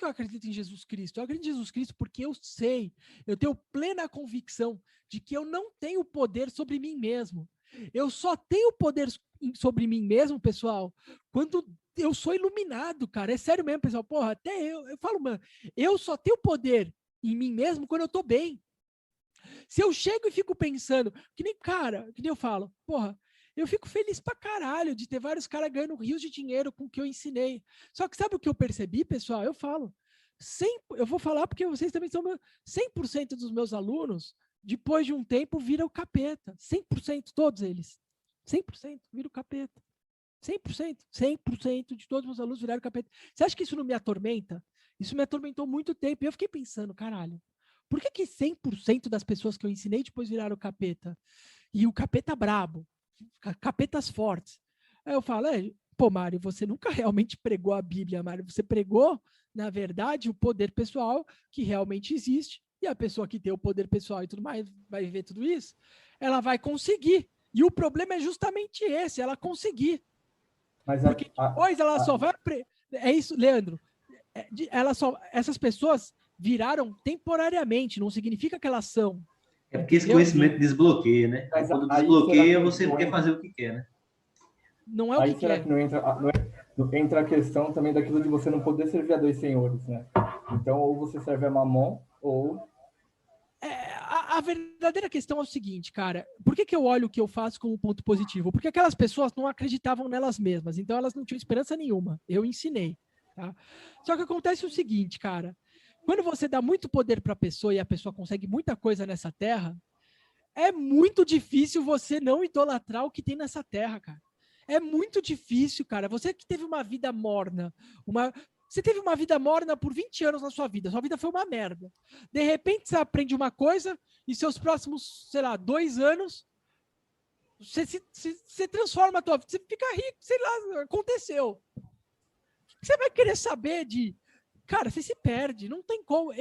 que eu acredito em Jesus Cristo? Eu acredito em Jesus Cristo porque eu tenho plena convicção de que eu não tenho poder sobre mim mesmo. Eu só tenho poder sobre mim mesmo, pessoal, quando eu sou iluminado, cara. É sério mesmo, pessoal. Porra, até eu falo, mano, eu só tenho poder em mim mesmo quando eu tô bem. Se eu chego e fico pensando, que nem eu falo, porra, eu fico feliz pra caralho de ter vários caras ganhando rios de dinheiro com o que eu ensinei. Só que sabe o que eu percebi, pessoal? Eu falo, eu vou falar porque vocês também são 100% dos meus alunos, depois de um tempo, viram o capeta. 100%, todos eles. 100% viram o capeta. 100%, 100% de todos os meus alunos viraram capeta. Você acha que isso não me atormenta? Isso me atormentou muito tempo. E eu fiquei pensando, caralho, por que 100% das pessoas que eu ensinei depois viraram capeta? E o capeta brabo, capetas fortes. Aí eu falo, pô, Mário, você nunca realmente pregou a Bíblia, Mário. Você pregou, na verdade, o poder pessoal que realmente existe. E a pessoa que tem o poder pessoal e tudo mais, vai viver tudo isso, ela vai conseguir. E o problema é justamente esse, ela conseguir. Mas Porque depois ela só vai... É isso, Leandro. Essas pessoas viraram temporariamente, não significa que elas são. É porque esse Entendeu? conhecimento desbloqueia, né? Mas Quando aí desbloqueia, será que você não quer entra? fazer o que quer, né? Não é o Aí que será quer. que não entra a questão também daquilo de você não poder servir a dois senhores, né? Então, ou você serve a Mamon, ou... A verdadeira questão é o seguinte, cara. Por que eu olho o que eu faço como ponto positivo? Porque aquelas pessoas não acreditavam nelas mesmas, então elas não tinham esperança nenhuma. Eu ensinei, tá? Só que acontece o seguinte, cara. Quando você dá muito poder para a pessoa e a pessoa consegue muita coisa nessa terra, é muito difícil você não idolatrar o que tem nessa terra, cara. É muito difícil, cara. Você que teve uma vida morna, você teve uma vida morna por 20 anos na sua vida foi uma merda. De repente você aprende uma coisa e seus próximos, sei lá, 2 anos, você transforma a tua vida, você fica rico, sei lá, aconteceu. O que você vai querer saber de... Cara, você se perde, não tem como,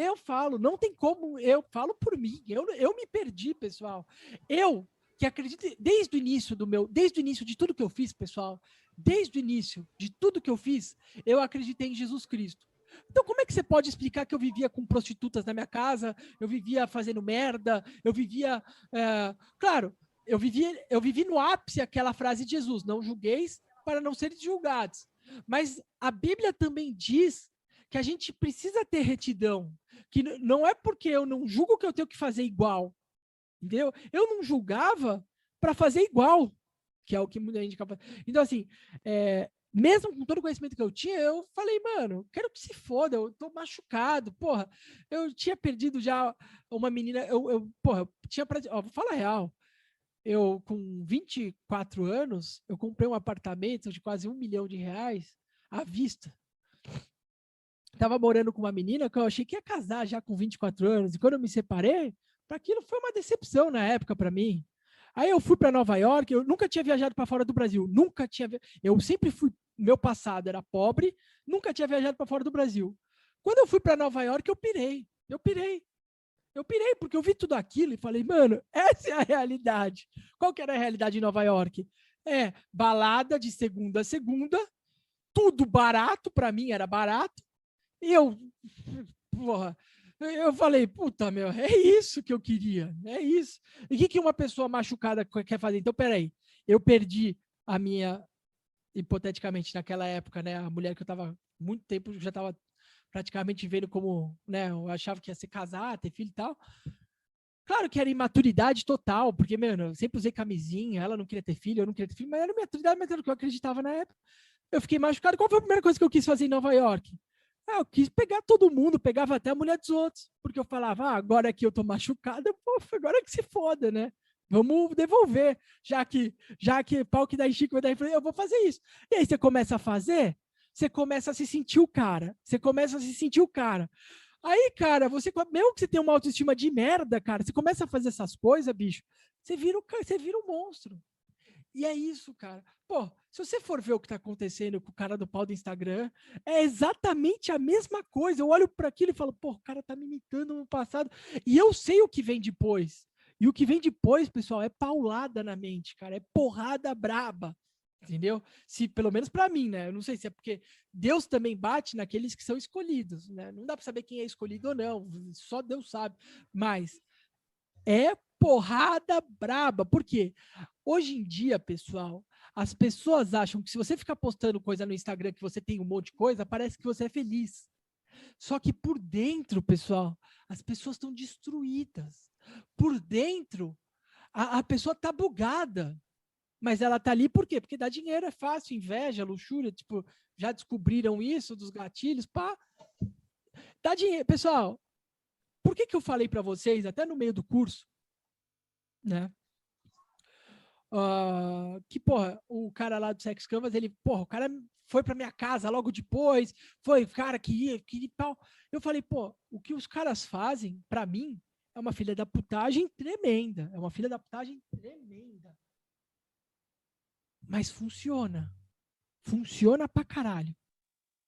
não tem como, eu falo por mim, eu me perdi, pessoal. Eu, que acredito, desde o início de tudo que eu fiz, pessoal, desde o início de tudo que eu fiz, eu acreditei em Jesus Cristo. Então, como é que você pode explicar que eu vivia com prostitutas na minha casa, eu vivia fazendo merda, eu vivia... claro, eu vivi no ápice aquela frase de Jesus, não julgueis para não serem julgados. Mas a Bíblia também diz que a gente precisa ter retidão, que não é porque eu não julgo que eu tenho que fazer igual, entendeu? Eu não julgava para fazer igual, que é o que muita gente acaba. Então, assim, mesmo com todo o conhecimento que eu tinha, eu falei, mano, quero que se foda, eu tô machucado, porra. Eu tinha perdido já uma menina, porra, eu tinha vou falar a real. Eu, com 24 anos, eu comprei um apartamento de quase R$1 milhão à vista. Tava morando com uma menina que eu achei que ia casar já com 24 anos. E quando eu me separei, aquilo foi uma decepção na época para mim. Aí eu fui para Nova York, eu nunca tinha viajado para fora do Brasil, nunca tinha, eu sempre fui, meu passado era pobre, nunca tinha viajado para fora do Brasil. Quando eu fui para Nova York, eu pirei porque eu vi tudo aquilo e falei, mano, essa é a realidade. Qual que era a realidade em Nova York? Balada de segunda a segunda, tudo barato, para mim era barato. E eu falei, puta, meu, é isso que eu queria, é isso. E o que uma pessoa machucada quer fazer? Então, peraí, eu perdi a minha, hipoteticamente, naquela época, né, a mulher que eu tava muito tempo, já tava praticamente vendo como, né, eu achava que ia se casar, ter filho e tal. Claro que era imaturidade total, porque, mano, eu sempre usei camisinha, ela não queria ter filho, eu não queria ter filho, mas era maturidade, mas era o que eu acreditava na época. Eu fiquei machucado. Qual foi a primeira coisa que eu quis fazer em Nova York? Eu quis pegar todo mundo, pegava até a mulher dos outros, porque eu falava, agora que eu tô machucada, agora que se foda, né? Vamos devolver, já que pau que dá em Chico vai dar em frente, eu vou fazer isso. E aí você começa a fazer, você começa a se sentir o cara, Aí, cara, mesmo que você tenha uma autoestima de merda, cara, você começa a fazer essas coisas, bicho, você vira um monstro. E é isso, cara. Pô, se você for ver o que tá acontecendo com o cara do pau do Instagram, é exatamente a mesma coisa. Eu olho para aquilo e falo, pô, o cara tá me imitando no passado. E eu sei o que vem depois. E o que vem depois, pessoal, é paulada na mente, cara. É porrada braba. Entendeu? Se, pelo menos para mim, né? Eu não sei se é porque Deus também bate naqueles que são escolhidos, né? Não dá para saber quem é escolhido ou não, só Deus sabe. Mas é porrada braba. Por quê? Hoje em dia, pessoal, as pessoas acham que se você ficar postando coisa no Instagram que você tem um monte de coisa, parece que você é feliz. Só que por dentro, pessoal, as pessoas estão destruídas. Por dentro, a pessoa tá bugada. Mas ela tá ali por quê? Porque dá dinheiro, é fácil, inveja, luxúria, tipo, já descobriram isso dos gatilhos, pá. Dá dinheiro. Pessoal, por que eu falei para vocês, até no meio do curso, né? Que, porra, o cara lá do Sex Canvas, ele, porra, o cara foi pra minha casa logo depois, foi, cara, que pau. Eu falei, pô, o que os caras fazem, pra mim, é uma filha da putagem tremenda. É uma filha da putagem tremenda. Mas funciona. Funciona pra caralho.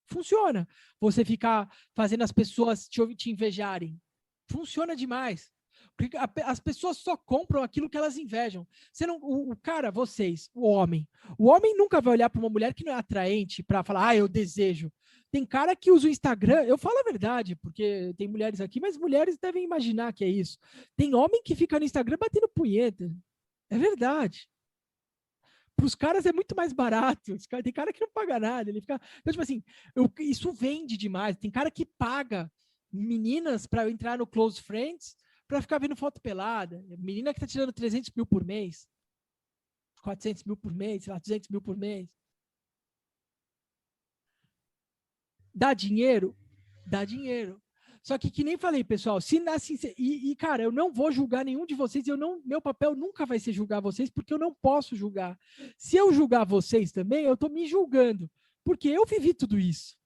Funciona. Você ficar fazendo as pessoas te invejarem. Funciona demais. Porque as pessoas só compram aquilo que elas invejam. Você não, o cara, vocês, o homem nunca vai olhar para uma mulher que não é atraente para falar, eu desejo. Tem cara que usa o Instagram, eu falo a verdade, porque tem mulheres aqui, mas mulheres devem imaginar que é isso. Tem homem que fica no Instagram batendo punheta. É verdade. Para os caras é muito mais barato. Tem cara que não paga nada. Ele fica... Então, tipo assim, isso vende demais. Tem cara que paga meninas para entrar no Close Friends para ficar vendo foto pelada. Menina que tá tirando 300 mil por mês. 400 mil por mês, sei lá, 200 mil por mês. Dá dinheiro? Dá dinheiro. Só que nem falei, pessoal, se nasce... cara, eu não vou julgar nenhum de vocês, meu papel nunca vai ser julgar vocês, porque eu não posso julgar. Se eu julgar vocês também, eu tô me julgando, porque eu vivi tudo isso.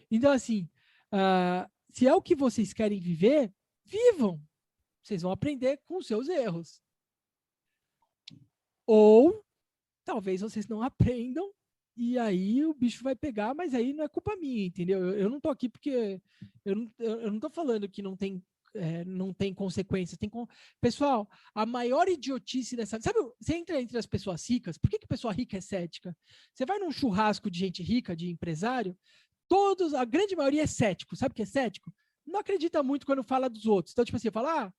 Então, assim, se é o que vocês querem viver, vivam. Vocês vão aprender com os seus erros. Ou, talvez vocês não aprendam, e aí o bicho vai pegar, mas aí não é culpa minha, entendeu? Eu não tô aqui porque... Eu não tô falando que não tem consequências. Pessoal, a maior idiotice dessa... Sabe, você entra entre as pessoas ricas, por que pessoa rica é cética? Você vai num churrasco de gente rica, de empresário, a grande maioria é cético. Sabe o que é cético? Não acredita muito quando fala dos outros. Então, tipo assim, fala,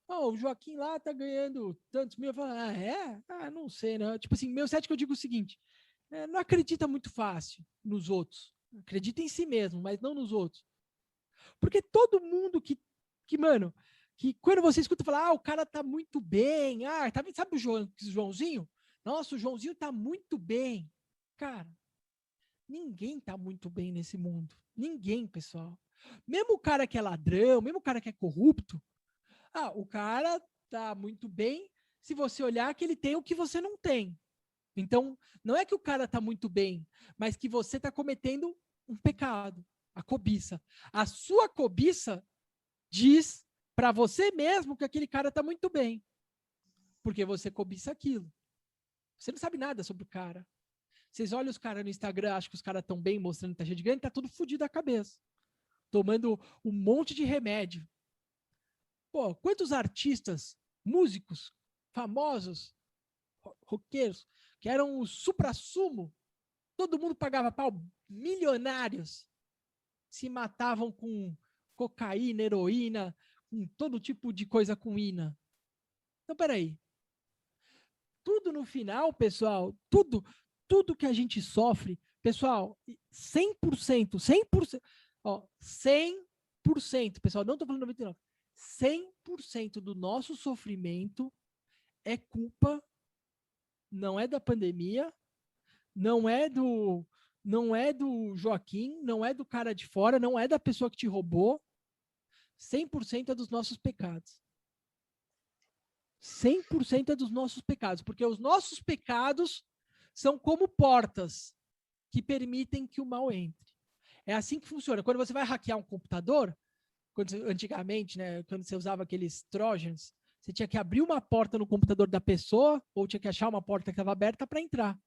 o Joaquim lá tá ganhando tantos mil. Eu falo, não sei, né? Tipo assim, meu cético eu digo o seguinte, não acredita muito fácil nos outros. Acredita em si mesmo, mas não nos outros. Porque todo mundo que mano, que quando você escuta falar, o cara tá muito bem, sabe o Joãozinho? Nossa, o Joãozinho tá muito bem. Cara, ninguém tá muito bem nesse mundo. Ninguém, pessoal. Mesmo o cara que é ladrão, mesmo o cara que é corrupto, o cara tá muito bem se você olhar que ele tem o que você não tem. Então, não é que o cara tá muito bem, mas que você tá cometendo um pecado, a cobiça. A sua cobiça diz para você mesmo que aquele cara tá muito bem, porque você cobiça aquilo. Você não sabe nada sobre o cara. Vocês olham os caras no Instagram, acham que os caras estão bem, mostrando que tá cheio de grana, tá tudo fodido da cabeça. Tomando um monte de remédio. Pô, quantos artistas, músicos, famosos, roqueiros, que eram o supra-sumo, todo mundo pagava pau, milionários, se matavam com cocaína, heroína, com todo tipo de coisa com ina. Então, peraí. Tudo no final, pessoal, tudo que a gente sofre, pessoal, 100%, 100%, pessoal, não estou falando 99%, 100% do nosso sofrimento é culpa, não é da pandemia, não é do Joaquim, não é do cara de fora, não é da pessoa que te roubou, 100% é dos nossos pecados. 100% é dos nossos pecados, porque os nossos pecados são como portas que permitem que o mal entre. É assim que funciona. Quando você vai hackear um computador, antigamente, né, quando você usava aqueles trojans, você tinha que abrir uma porta no computador da pessoa ou tinha que achar uma porta que estava aberta para entrar.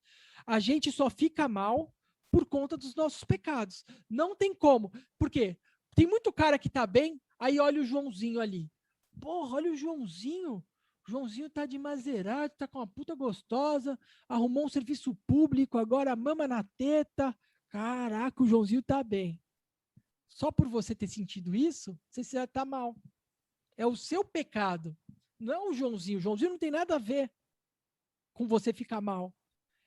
A gente só fica mal por conta dos nossos pecados. Não tem como. Por quê? Tem muito cara que tá bem, aí olha o Joãozinho ali. Porra, olha o Joãozinho. Joãozinho tá de Maserati, tá com uma puta gostosa, arrumou um serviço público, agora mama na teta. Caraca, o Joãozinho tá bem. Só por você ter sentido isso, você já tá mal. É o seu pecado, não é o Joãozinho. O Joãozinho não tem nada a ver com você ficar mal.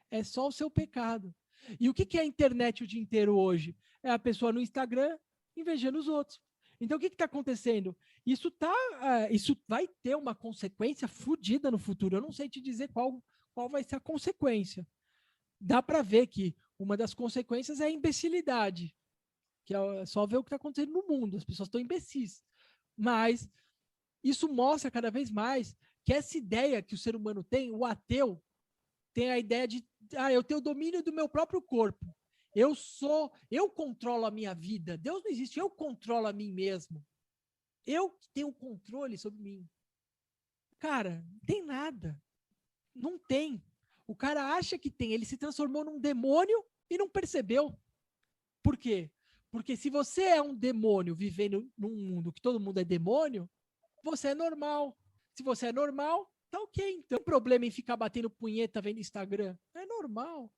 É só o seu pecado. E o que é a internet o dia inteiro hoje? É a pessoa no Instagram invejando os outros. Então, o que está acontecendo? Isso vai ter uma consequência fodida no futuro. Eu não sei te dizer qual vai ser a consequência. Dá para ver que uma das consequências é a imbecilidade, que é só ver o que está acontecendo no mundo. As pessoas estão imbecis. Mas isso mostra cada vez mais que essa ideia que o ser humano tem, o ateu, tem a ideia de, eu tenho o domínio do meu próprio corpo. Eu controlo a minha vida. Deus não existe, eu controlo a mim mesmo. Eu tenho controle sobre mim. Cara, não tem nada. Não tem. O cara acha que tem. Ele se transformou num demônio e não percebeu. Por quê? Porque se você é um demônio vivendo num mundo que todo mundo é demônio, você é normal. Se você é normal, tá ok. Então, não tem problema em ficar batendo punheta vendo Instagram. É normal.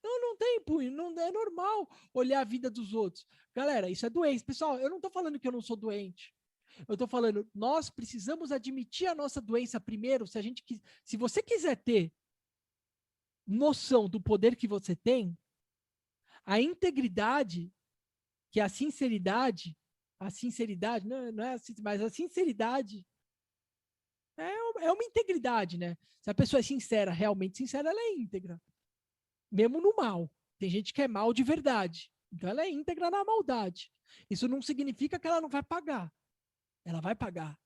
Não tem punho, não é normal olhar a vida dos outros. Galera, isso é doença. Pessoal, eu não tô falando que eu não sou doente. Eu tô falando, nós precisamos admitir a nossa doença primeiro, se você quiser ter noção do poder que você tem, a integridade, que é a sinceridade, não é assim, mas a sinceridade é uma integridade, né? Se a pessoa é sincera, realmente sincera, ela é íntegra. Mesmo no mal. Tem gente que é mal de verdade. Então ela é íntegra na maldade. Isso não significa que ela não vai pagar. Ela vai pagar.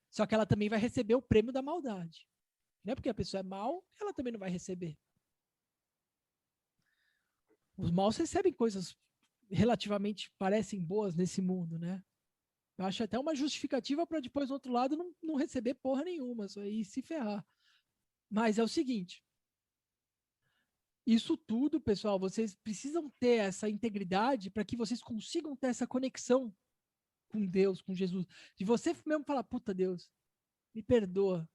Só que ela também vai receber o prêmio da maldade. Não é porque a pessoa é mal, ela também não vai receber. Os maus recebem coisas relativamente parecem boas nesse mundo, né? Eu acho até uma justificativa para depois do outro lado não receber porra nenhuma, só aí se ferrar. Mas é o seguinte, isso tudo, pessoal, vocês precisam ter essa integridade para que vocês consigam ter essa conexão com Deus, com Jesus. De você mesmo falar, puta Deus, me perdoa,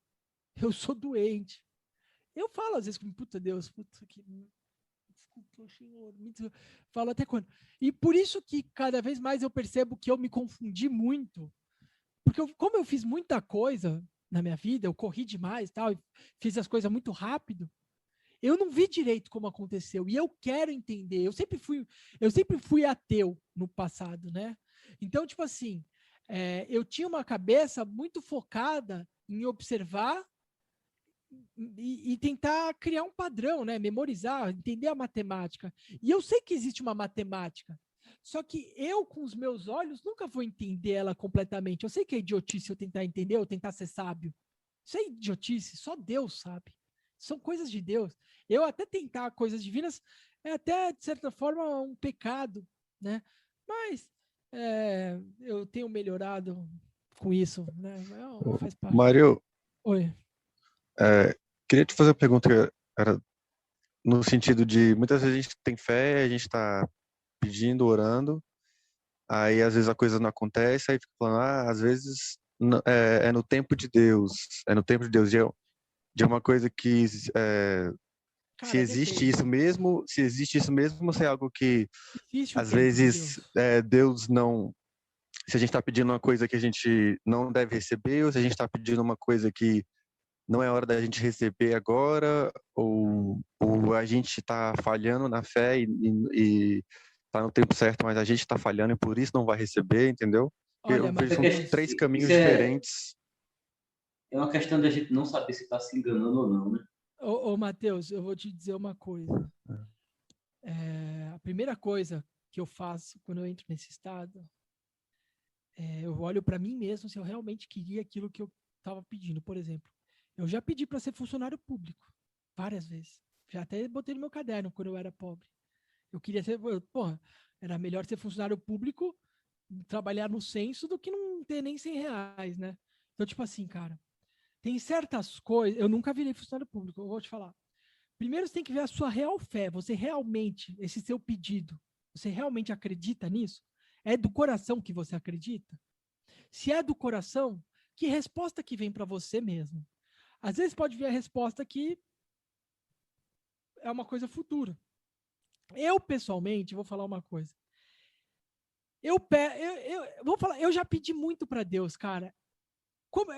eu sou doente. Eu falo às vezes com puta Deus, puta que desculpa, Senhor, falo até quando. E por isso que cada vez mais eu percebo que eu me confundi muito, porque como eu fiz muita coisa na minha vida, eu corri demais, tal, fiz as coisas muito rápido. Eu não vi direito como aconteceu e eu quero entender. Eu sempre fui ateu no passado, né? Então, tipo assim, eu tinha uma cabeça muito focada em observar e tentar criar um padrão, né? Memorizar, entender a matemática. E eu sei que existe uma matemática, só que eu, com os meus olhos, nunca vou entender ela completamente. Eu sei que é idiotice eu tentar entender, eu tentar ser sábio. Isso é idiotice, só Deus sabe. São coisas de Deus. Eu até tentar coisas divinas é até, de certa forma, um pecado, né? Mas eu tenho melhorado com isso, né? Faz parte. Mário, Oi. queria te fazer uma pergunta, era no sentido de, muitas vezes a gente tem fé, a gente está pedindo, orando, aí às vezes a coisa não acontece, aí fica falando, às vezes é no tempo de Deus, é no tempo de Deus, de uma coisa que se Cara, existe depende. isso mesmo, se é algo que Existe o às tempo de vezes Deus. Deus não, se a gente está pedindo uma coisa que a gente não deve receber, ou se a gente está pedindo uma coisa que não é hora da gente receber agora, ou a gente está falhando na fé e está no tempo certo, mas a gente está falhando e por isso não vai receber, entendeu? Porque Olha, eu vejo Porque são Matheus. três caminhos isso diferentes. é uma questão da gente não saber se está se enganando ou não, né? Ô, Matheus, eu vou te dizer uma coisa. A primeira coisa que eu faço quando eu entro nesse estado, eu olho para mim mesmo se eu realmente queria aquilo que eu estava pedindo. Por exemplo, eu já pedi para ser funcionário público várias vezes. Já até botei no meu caderno quando eu era pobre. Eu queria ser, porra, era melhor ser funcionário público, trabalhar no censo do que não ter nem 100 reais, né? Então, tipo assim, cara, tem certas coisas. Eu nunca virei funcionário público, eu vou te falar. Primeiro você tem que ver a sua real fé. Você realmente, esse seu pedido, você realmente acredita nisso? É do coração que você acredita? Se é do coração, que resposta que vem para você mesmo? Às vezes pode vir a resposta que é uma coisa futura. Eu, pessoalmente, vou falar uma coisa. Eu já pedi muito para Deus, cara.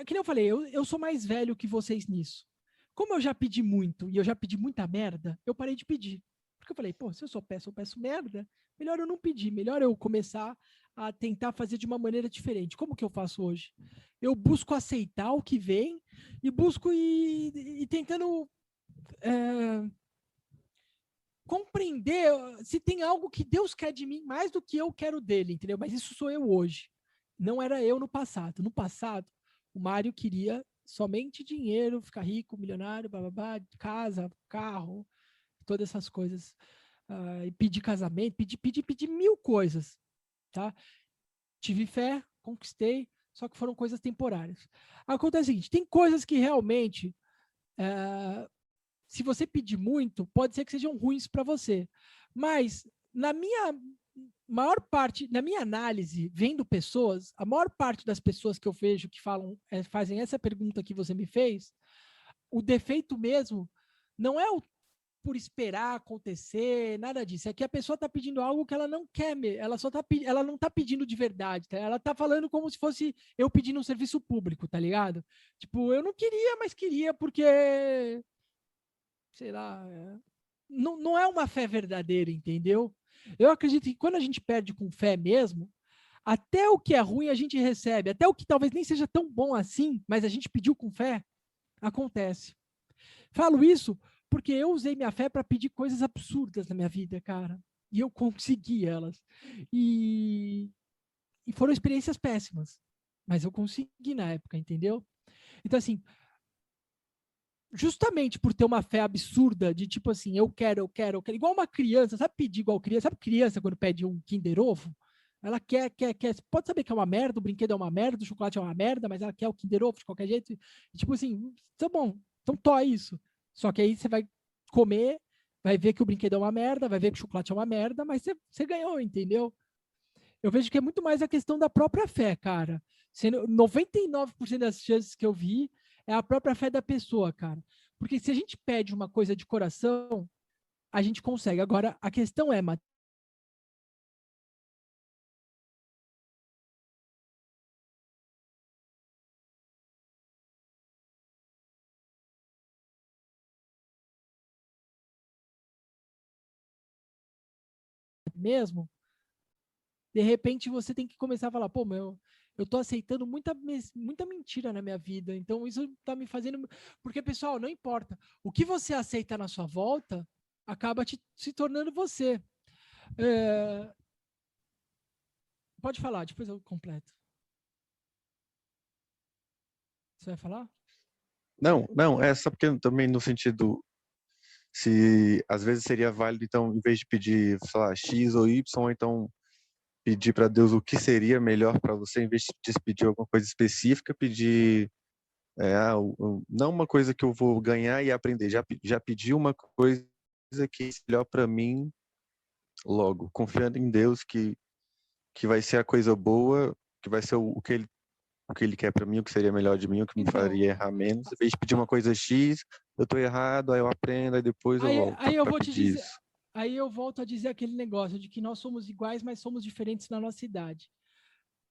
Que nem eu falei, eu sou mais velho que vocês nisso. Como eu já pedi muito e eu já pedi muita merda, eu parei de pedir. Porque eu falei, pô, se eu peço merda, melhor eu não pedir, melhor eu começar a tentar fazer de uma maneira diferente. Como que eu faço hoje? Eu busco aceitar o que vem e busco ir tentando compreender se tem algo que Deus quer de mim mais do que eu quero dele, entendeu? Mas isso sou eu hoje. Não era eu no passado. No passado, o Mário queria somente dinheiro, ficar rico, milionário, bababá, casa, carro, todas essas coisas. E pedir casamento, pedir mil coisas, tá? Tive fé, conquistei, só que foram coisas temporárias. Acontece o seguinte, tem coisas que realmente, se você pedir muito, pode ser que sejam ruins para você. Mas, na minha análise, vendo pessoas, a maior parte das pessoas que eu vejo que fazem essa pergunta que você me fez, o defeito mesmo não é por esperar acontecer, nada disso. É que a pessoa está pedindo algo que ela não quer, ela não está pedindo de verdade, tá? Ela está falando como se fosse eu pedindo um serviço público, tá ligado? Tipo, eu não queria, mas queria porque, sei lá, não é uma fé verdadeira, entendeu? Eu acredito que quando a gente perde com fé mesmo, até o que é ruim a gente recebe, até o que talvez nem seja tão bom assim, mas a gente pediu com fé, acontece. Falo isso porque eu usei minha fé para pedir coisas absurdas na minha vida, cara. E eu consegui elas. E foram experiências péssimas. Mas eu consegui na época, entendeu? Então, assim, justamente por ter uma fé absurda de tipo assim, eu quero. Igual uma criança, sabe pedir igual criança? Sabe criança quando pede um Kinder Ovo? Ela quer. Pode saber que é uma merda, o brinquedo é uma merda, o chocolate é uma merda, mas ela quer o Kinder Ovo de qualquer jeito. E, tipo assim, tá bom, então tó isso. Só que aí você vai comer, vai ver que o brinquedo é uma merda, vai ver que o chocolate é uma merda, mas você ganhou, entendeu? Eu vejo que é muito mais a questão da própria fé, cara. 99% das chances que eu vi é a própria fé da pessoa, cara. Porque se a gente pede uma coisa de coração, a gente consegue. Agora, a questão é, mesmo, de repente você tem que começar a falar, pô, eu tô aceitando muita mentira na minha vida, então isso tá me fazendo... Porque, pessoal, não importa. O que você aceita na sua volta acaba se tornando você. Pode falar, depois eu completo. Você vai falar? Não, é só porque também no sentido, se às vezes seria válido, então, em vez de pedir, sei lá, X ou Y, então pedir para Deus o que seria melhor para você, em vez de pedir alguma coisa específica, pedir não uma coisa que eu vou ganhar e aprender, já pedi uma coisa que é melhor para mim logo, confiando em Deus que vai ser a coisa boa, que vai ser o que ele quer para mim, o que seria melhor de mim, o que me faria errar menos. Em vez de pedir uma coisa X, eu tô errado, aí eu aprendo, aí depois eu volto aí eu pra vou te pedir dizer, isso. aí eu volto a dizer aquele negócio de que nós somos iguais, mas somos diferentes na nossa idade.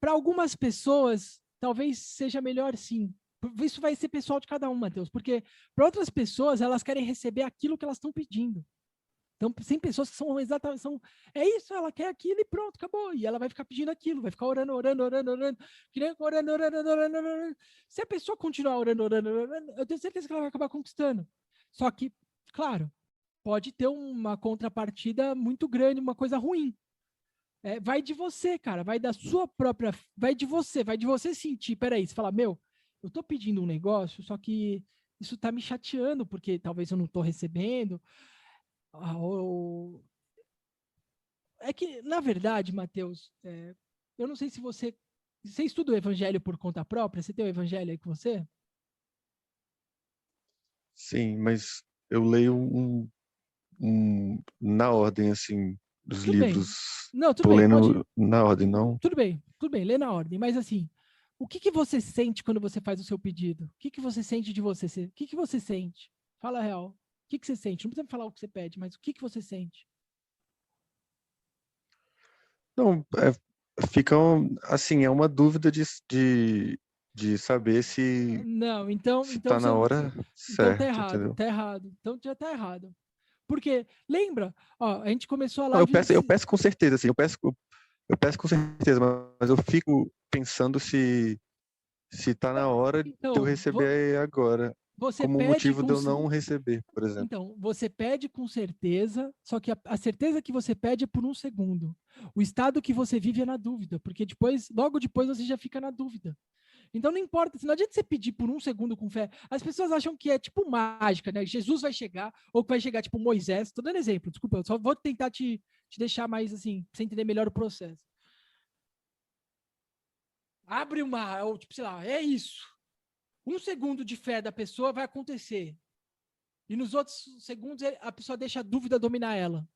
Para algumas pessoas, talvez seja melhor sim. Isso vai ser pessoal de cada um, Matheus, porque para outras pessoas, elas querem receber aquilo que elas estão pedindo. Então, tem pessoas que são exatamente, é isso, ela quer aquilo e pronto, acabou. E ela vai ficar pedindo aquilo, vai ficar orando, que nem orando. Se a pessoa continuar orando, eu tenho certeza que ela vai acabar conquistando. Só que, claro, pode ter uma contrapartida muito grande, uma coisa ruim. Vai de você, cara, vai da sua própria, vai de você sentir, peraí, você fala, eu tô pedindo um negócio, só que isso tá me chateando, porque talvez eu não tô recebendo. É que, na verdade, Matheus, eu não sei se você estuda o evangelho por conta própria, você tem o evangelho aí com você? Sim, mas eu leio na ordem, assim, dos Tudo bem. livros. Não, tudo Tô bem, pode. lendo na ordem, não? Tudo bem, lê na ordem, mas assim, O que você sente quando você faz o seu pedido? O que você sente de você? O que você sente? Fala a real. O que você sente? Não precisa me falar o que você pede, mas o que você sente? Não, fica, assim, é uma dúvida de saber se Não, então tá na hora então tá certa, errado, entendeu? tá errado. Então já tá errado. Porque, lembra, ó, a gente começou a Não, live... eu peço com certeza, assim, eu peço com certeza, mas eu fico pensando se tá na hora de eu Então, receber agora, você como pede motivo com... de eu não receber, por exemplo. Então, você pede com certeza, só que a certeza que você pede é por um segundo. O estado que você vive é na dúvida, porque depois, logo depois você já fica na dúvida. Então não importa, não adianta você pedir por um segundo com fé. As pessoas acham que é tipo mágica, né? Jesus vai chegar, ou que vai chegar tipo Moisés. Tô dando exemplo, desculpa, eu só vou tentar te deixar mais assim, pra você entender melhor o processo. Abre uma, ou tipo, sei lá, é isso. Um segundo de fé da pessoa vai acontecer. E nos outros segundos a pessoa deixa a dúvida dominar ela.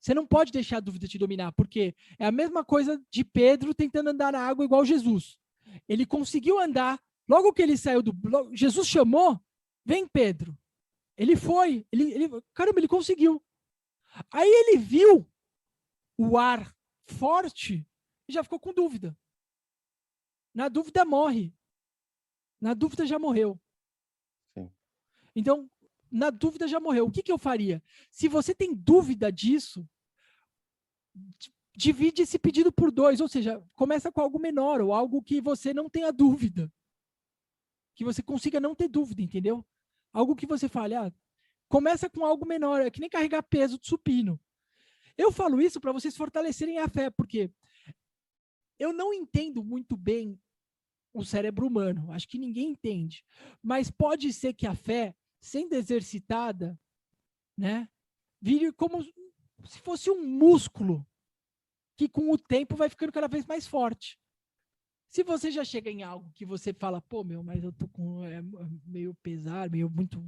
Você não pode deixar a dúvida te dominar, porque é a mesma coisa de Pedro tentando andar na água igual Jesus. Ele conseguiu andar, logo que ele saiu do... Jesus chamou, vem Pedro. Ele foi, caramba, ele conseguiu. Aí ele viu o ar forte e já ficou com dúvida. Na dúvida morre. Na dúvida já morreu. Sim. Então, na dúvida já morreu. O que eu faria? Se você tem dúvida disso, divide esse pedido por 2, ou seja, começa com algo menor, ou algo que você não tenha dúvida. Que você consiga não ter dúvida, entendeu? Algo que você fale, começa com algo menor, é que nem carregar peso de supino. Eu falo isso para vocês fortalecerem a fé, porque eu não entendo muito bem o cérebro humano, acho que ninguém entende, mas pode ser que a fé, sendo exercitada, né, vire como se fosse um músculo que com o tempo vai ficando cada vez mais forte. Se você já chega em algo que você fala, pô, meu, mas eu tô com meio pesado, meio muito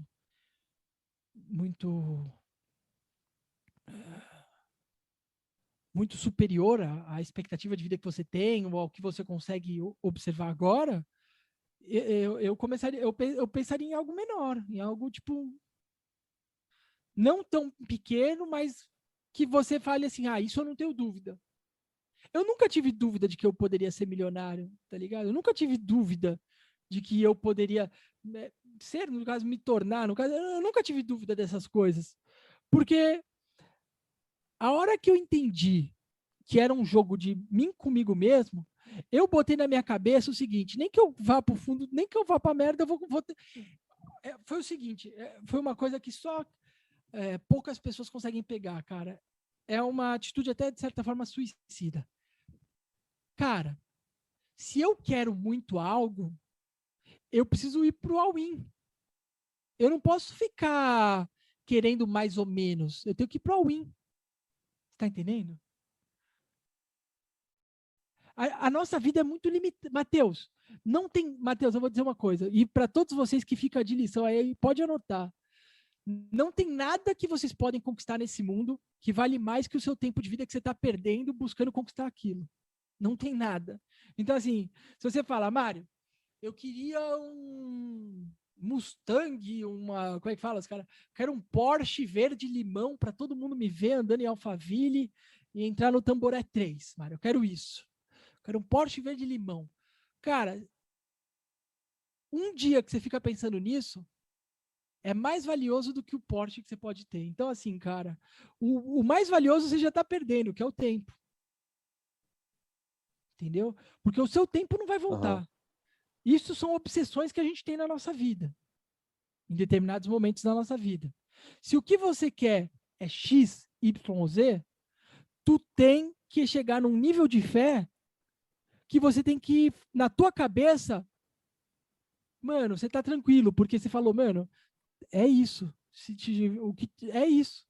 superior à expectativa de vida que você tem ou ao que você consegue observar agora, eu começaria, eu pensaria em algo menor, em algo tipo não tão pequeno, mas que você fale assim, isso eu não tenho dúvida. Eu nunca tive dúvida de que eu poderia ser milionário, tá ligado? Eu nunca tive dúvida de que eu poderia ser, no caso, me tornar, no caso, eu nunca tive dúvida dessas coisas. Porque a hora que eu entendi que era um jogo de mim comigo mesmo, eu botei na minha cabeça o seguinte, nem que eu vá pro fundo, nem que eu vá pra merda, eu vou ter... foi o seguinte, foi uma coisa que só poucas pessoas conseguem pegar, cara. É uma atitude até, de certa forma, suicida. Cara, se eu quero muito algo, eu preciso ir pro all-in. Eu não posso ficar querendo mais ou menos. Eu tenho que ir pro all-in. Tá entendendo? A nossa vida é muito limitada. Mateus, não tem. Mateus, eu vou dizer uma coisa. E para todos vocês que ficam de lição aí, pode anotar. Não tem nada que vocês podem conquistar nesse mundo que vale mais que o seu tempo de vida que você está perdendo buscando conquistar aquilo. Não tem nada. Então, assim, se você fala, Mário, eu queria um Mustang, como é que fala, os caras? Quero um Porsche verde limão para todo mundo me ver andando em Alphaville e entrar no Tamboré 3, Mário. Eu quero isso. Eu quero um Porsche verde limão. Cara, um dia que você fica pensando nisso, é mais valioso do que o Porsche que você pode ter. Então, assim, cara, o mais valioso você já está perdendo, que é o tempo. Entendeu? Porque o seu tempo não vai voltar. Uhum. Isso são obsessões que a gente tem na nossa vida, em determinados momentos da nossa vida. Se o que você quer é X, Y, Z, tu tem que chegar num nível de fé que você tem que, na tua cabeça, mano, você tá tranquilo, porque você falou, mano, é isso. É isso.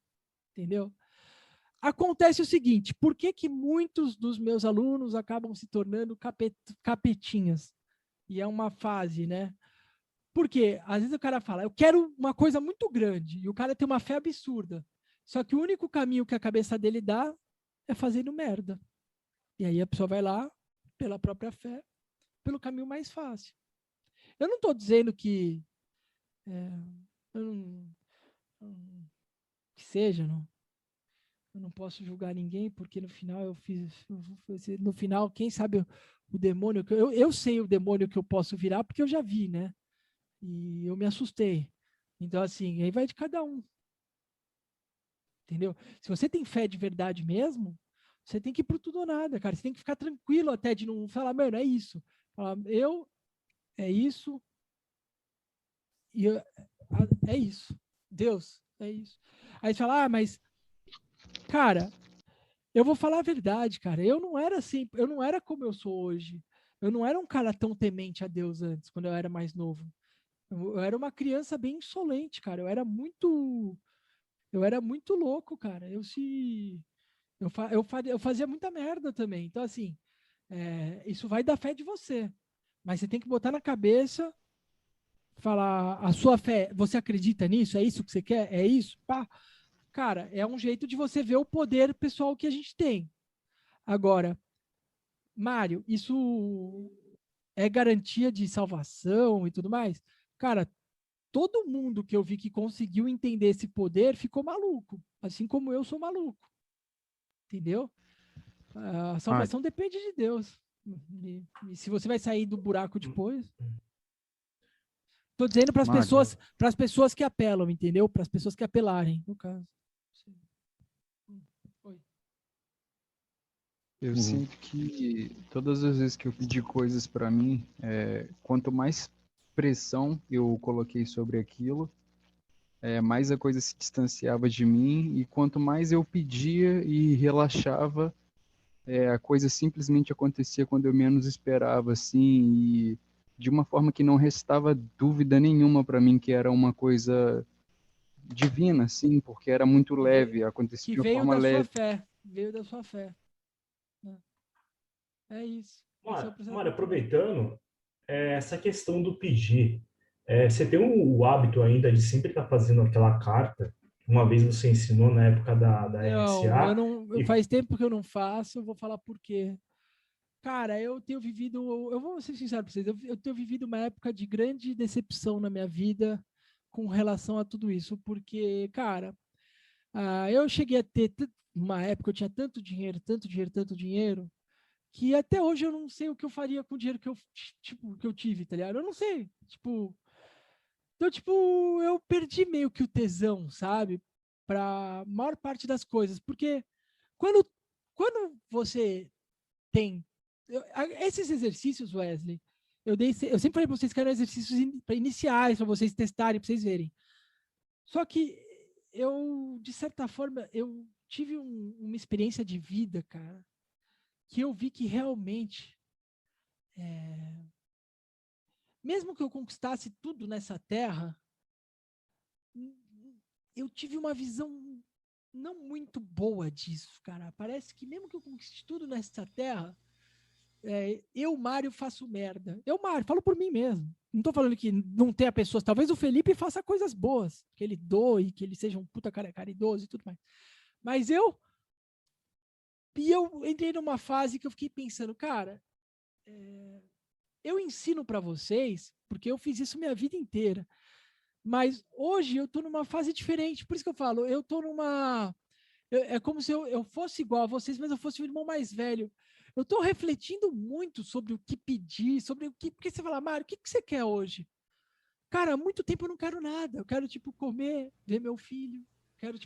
Entendeu? Acontece o seguinte, por que muitos dos meus alunos acabam se tornando capetinhas? E é uma fase, né? Porque às vezes o cara fala, eu quero uma coisa muito grande, e o cara tem uma fé absurda. Só que o único caminho que a cabeça dele dá é fazendo merda. E aí a pessoa vai lá, pela própria fé, pelo caminho mais fácil. Eu não estou dizendo que eu que seja, não. Eu não posso julgar ninguém, porque no final no final, quem sabe o demônio, eu sei o demônio que eu posso virar, porque eu já vi, né? E eu me assustei. Então, assim, aí vai de cada um. Entendeu? Se você tem fé de verdade mesmo, você tem que ir pro tudo ou nada, cara. Você tem que ficar tranquilo até de não falar, mano, é isso. Falar, é isso, e é isso. Deus, é isso. Aí você fala, mas, cara, eu vou falar a verdade, cara. Eu não era assim, eu não era como eu sou hoje. Eu não era um cara tão temente a Deus antes, quando eu era mais novo. Eu era uma criança bem insolente, cara. Eu era muito louco, cara. Eu fazia muita merda também. Então, assim, isso vai da fé de você. Mas você tem que botar na cabeça, falar, a sua fé, você acredita nisso? É isso que você quer? É isso? Pá. Cara, é um jeito de você ver o poder pessoal que a gente tem. Agora, Mário, isso é garantia de salvação e tudo mais? Cara, todo mundo que eu vi que conseguiu entender esse poder ficou maluco, assim como eu sou maluco. Entendeu? A salvação depende de Deus. E se você vai sair do buraco depois. Tô dizendo para as pessoas que apelam, entendeu? Para as pessoas que apelarem, no caso. Oi. Eu sinto que todas as vezes que eu pedi coisas para mim, quanto mais pressão eu coloquei sobre aquilo, mais a coisa se distanciava de mim, e quanto mais eu pedia e relaxava, a coisa simplesmente acontecia quando eu menos esperava, assim, e de uma forma que não restava dúvida nenhuma para mim que era uma coisa divina, assim, porque era muito leve, acontecia de uma forma leve. Veio da sua fé. É isso. Mário, aproveitando, essa questão do pedir, você tem o hábito ainda de sempre estar fazendo aquela carta? Uma vez você ensinou na época da RSA. Faz tempo que eu não faço, eu vou falar por quê. Cara, eu vou ser sincero pra vocês, eu tenho vivido uma época de grande decepção na minha vida com relação a tudo isso, porque, cara, eu cheguei a ter, uma época eu tinha tanto dinheiro, que até hoje eu não sei o que eu faria com o dinheiro que eu tive, tá ligado? Eu não sei, então, eu perdi meio que o tesão, sabe? Pra maior parte das coisas, porque quando você tem esses exercícios, Wesley, eu sempre falei para vocês que eram exercícios iniciais para vocês testarem, para vocês verem. Só que de certa forma, eu tive uma experiência de vida, cara, que eu vi que realmente, mesmo que eu conquistasse tudo nessa terra, eu tive uma visão não muito boa disso, cara. Parece que mesmo que eu conquiste tudo nessa terra, eu, Mário, faço merda. Eu, Mário, falo por mim mesmo. Não tô falando que não tenha pessoas. Talvez o Felipe faça coisas boas, que ele doe, que ele seja um puta cara caridoso e tudo mais. Mas eu entrei numa fase que eu fiquei pensando, cara, eu ensino para vocês, porque eu fiz isso minha vida inteira. Mas hoje eu tô numa fase diferente. Por isso que eu falo, eu tô numa... É como se eu fosse igual a vocês, mas eu fosse o irmão mais velho. Eu estou refletindo muito sobre o que pedir, sobre o que... Porque você fala, Mário, o que você quer hoje? Cara, há muito tempo eu não quero nada. Eu quero, comer, ver meu filho. Quero,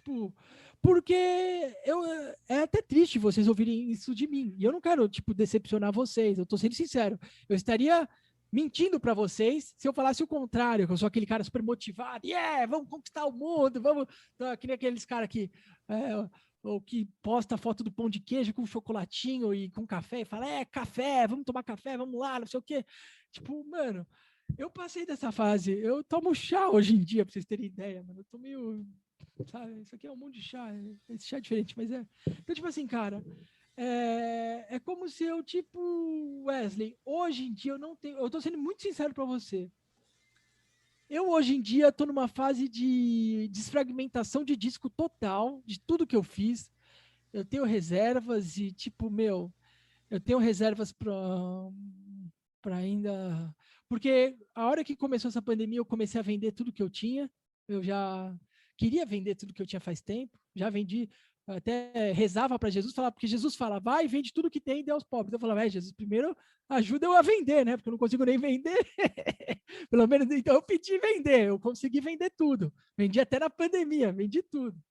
Porque é até triste vocês ouvirem isso de mim. E eu não quero, decepcionar vocês. Eu estou sendo sincero. Eu estaria mentindo para vocês se eu falasse o contrário, que eu sou aquele cara super motivado. Vamos conquistar o mundo, vamos... Que nem aqueles caras que... ou que posta a foto do pão de queijo com chocolatinho e com café e fala, café, vamos tomar café, vamos lá, não sei o quê. Mano, eu passei dessa fase, eu tomo chá hoje em dia, pra vocês terem ideia, mano, eu tô meio, sabe, isso aqui é um monte de chá, esse chá é diferente, mas então, assim, cara, é como se eu, Wesley, hoje em dia eu não tenho, eu tô sendo muito sincero pra você, eu, hoje em dia, estou numa fase de desfragmentação de disco total, de tudo que eu fiz. Eu tenho reservas e, eu tenho reservas para ainda... Porque a hora que começou essa pandemia, eu comecei a vender tudo que eu tinha. Eu já queria vender tudo que eu tinha faz tempo. Já vendi, até rezava para Jesus, falava, porque Jesus fala, vai, vende tudo que tem e dê aos pobres. Eu falava, Jesus, primeiro ajuda eu a vender, né? Porque eu não consigo nem vender. Pelo menos, então eu pedi vender, eu consegui vender tudo. Vendi até na pandemia, vendi tudo.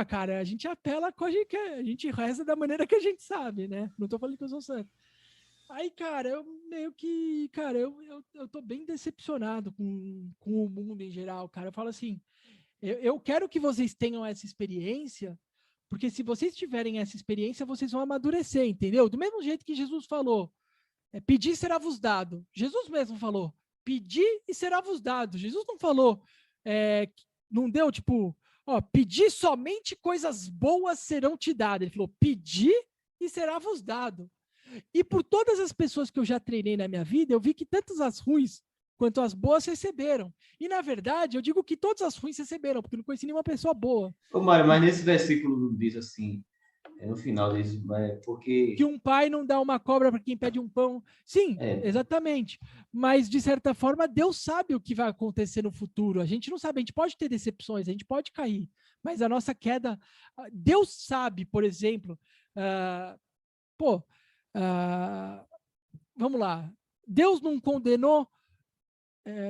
Cara, a gente apela com a gente reza da maneira que a gente sabe, né? Não tô falando que eu sou santo. Aí, cara, eu meio que, cara, eu tô bem decepcionado com o mundo em geral, cara. Eu falo assim, eu quero que vocês tenham essa experiência, porque se vocês tiverem essa experiência, vocês vão amadurecer, entendeu? Do mesmo jeito que Jesus falou, pedir será vos dado. Jesus mesmo falou, pedir e será vos dado. Jesus não falou, não deu tipo, pedir somente coisas boas serão te dadas. Ele falou, pedir e será vos dado. E por todas as pessoas que eu já treinei na minha vida, eu vi que tanto as ruins quanto as boas receberam. E, na verdade, eu digo que todas as ruins receberam, porque eu não conheci nenhuma pessoa boa. Ô, Mário, mas nesse versículo diz assim, no final diz, porque... Que um pai não dá uma cobra para quem pede um pão. Sim, exatamente. Mas, de certa forma, Deus sabe o que vai acontecer no futuro. A gente não sabe, a gente pode ter decepções, a gente pode cair. Mas a nossa queda... Deus sabe, por exemplo... vamos lá. Deus não condenou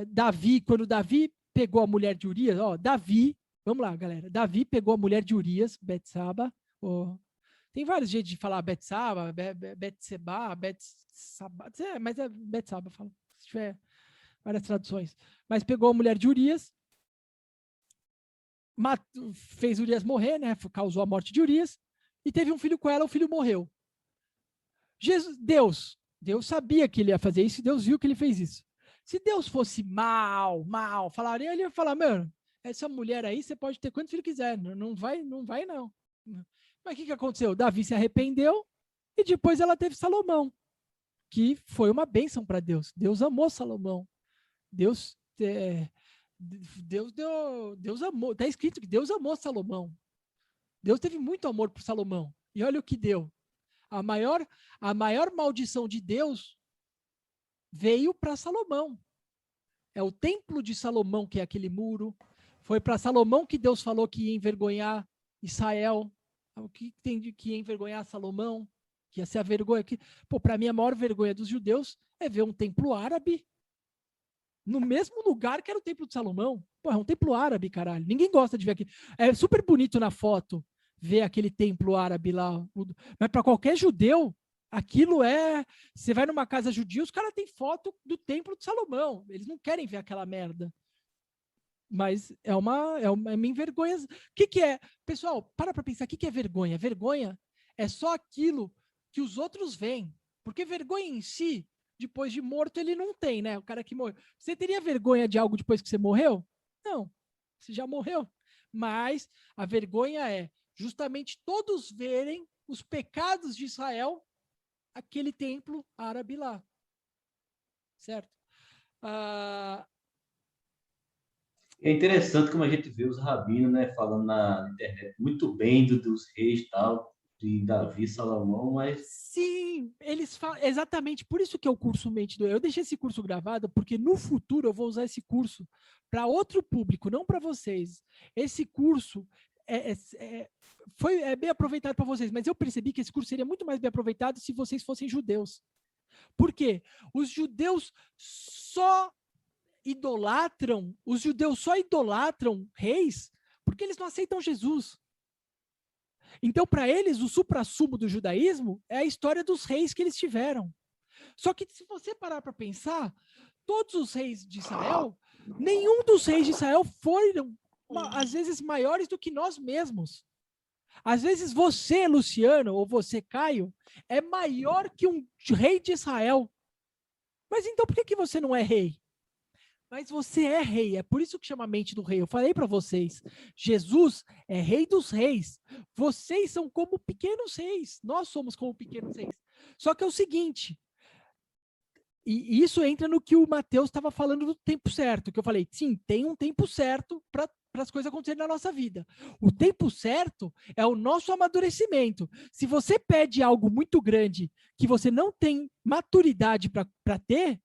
Davi quando Davi pegou a mulher de Urias. Davi, vamos lá, galera. Davi pegou a mulher de Urias, Betsaba. Tem vários jeitos de falar Betsaba, Betseba, Betsaba, mas é Betsaba, fala. Se tiver várias traduções. Mas pegou a mulher de Urias, fez Urias morrer, né? Causou a morte de Urias, e teve um filho com ela, o filho morreu. Deus sabia que ele ia fazer isso e Deus viu que ele fez isso. Se Deus fosse mal, ele ia falar, mano, essa mulher aí você pode ter quantos filhos quiser, não vai não. Mas o que aconteceu? Davi se arrependeu e depois ela teve Salomão, que foi uma bênção para Deus. Deus amou Salomão. Deus amou, está escrito que Deus amou Salomão. Deus teve muito amor por Salomão. E olha o que deu. A maior maldição de Deus veio para Salomão. É o templo de Salomão, que é aquele muro. Foi para Salomão que Deus falou que ia envergonhar Israel. O que tem de que ia envergonhar Salomão? Que ia ser a vergonha. Para mim, a maior vergonha dos judeus é ver um templo árabe no mesmo lugar que era o templo de Salomão. É um templo árabe, caralho. Ninguém gosta de ver aqui. É super bonito na foto ver aquele templo árabe lá. Mas para qualquer judeu, aquilo você vai numa casa judia, os caras têm foto do templo de Salomão. Eles não querem ver aquela merda. Mas é uma vergonha. O que é? Pessoal, para pensar, o que é vergonha? Vergonha é só aquilo que os outros veem. Porque vergonha em si, depois de morto, ele não tem, né? O cara que morreu. Você teria vergonha de algo depois que você morreu? Não. Você já morreu. Mas a vergonha é justamente todos verem os pecados de Israel, aquele templo árabe lá. Certo? É interessante como a gente vê os rabinos, né, falando na internet muito bem dos reis e tal, de Davi, Salomão, mas... Sim, eles falam exatamente por isso que é o curso Mente do Eu. Eu deixei esse curso gravado porque no futuro eu vou usar esse curso para outro público, não para vocês. Esse curso é bem aproveitado para vocês, mas eu percebi que esse curso seria muito mais bem aproveitado se vocês fossem judeus. Por quê? Os judeus só idolatram reis porque eles não aceitam Jesus. Então, para eles, o suprassumo do judaísmo é a história dos reis que eles tiveram. Só que, se você parar para pensar, todos os reis de Israel, nenhum dos reis de Israel foram, às vezes, maiores do que nós mesmos. Às vezes, você, Luciano, ou você, Caio, é maior que um rei de Israel. Mas então, por que você não é rei? Mas você é rei, é por isso que chama Mente do Rei. Eu falei para vocês, Jesus é rei dos reis. Vocês são como pequenos reis, nós somos como pequenos reis. Só que é o seguinte, e isso entra no que o Mateus estava falando do tempo certo, que eu falei, sim, tem um tempo certo para para as coisas acontecerem na nossa vida. O tempo certo é o nosso amadurecimento. Se você pede algo muito grande que você não tem maturidade para ter,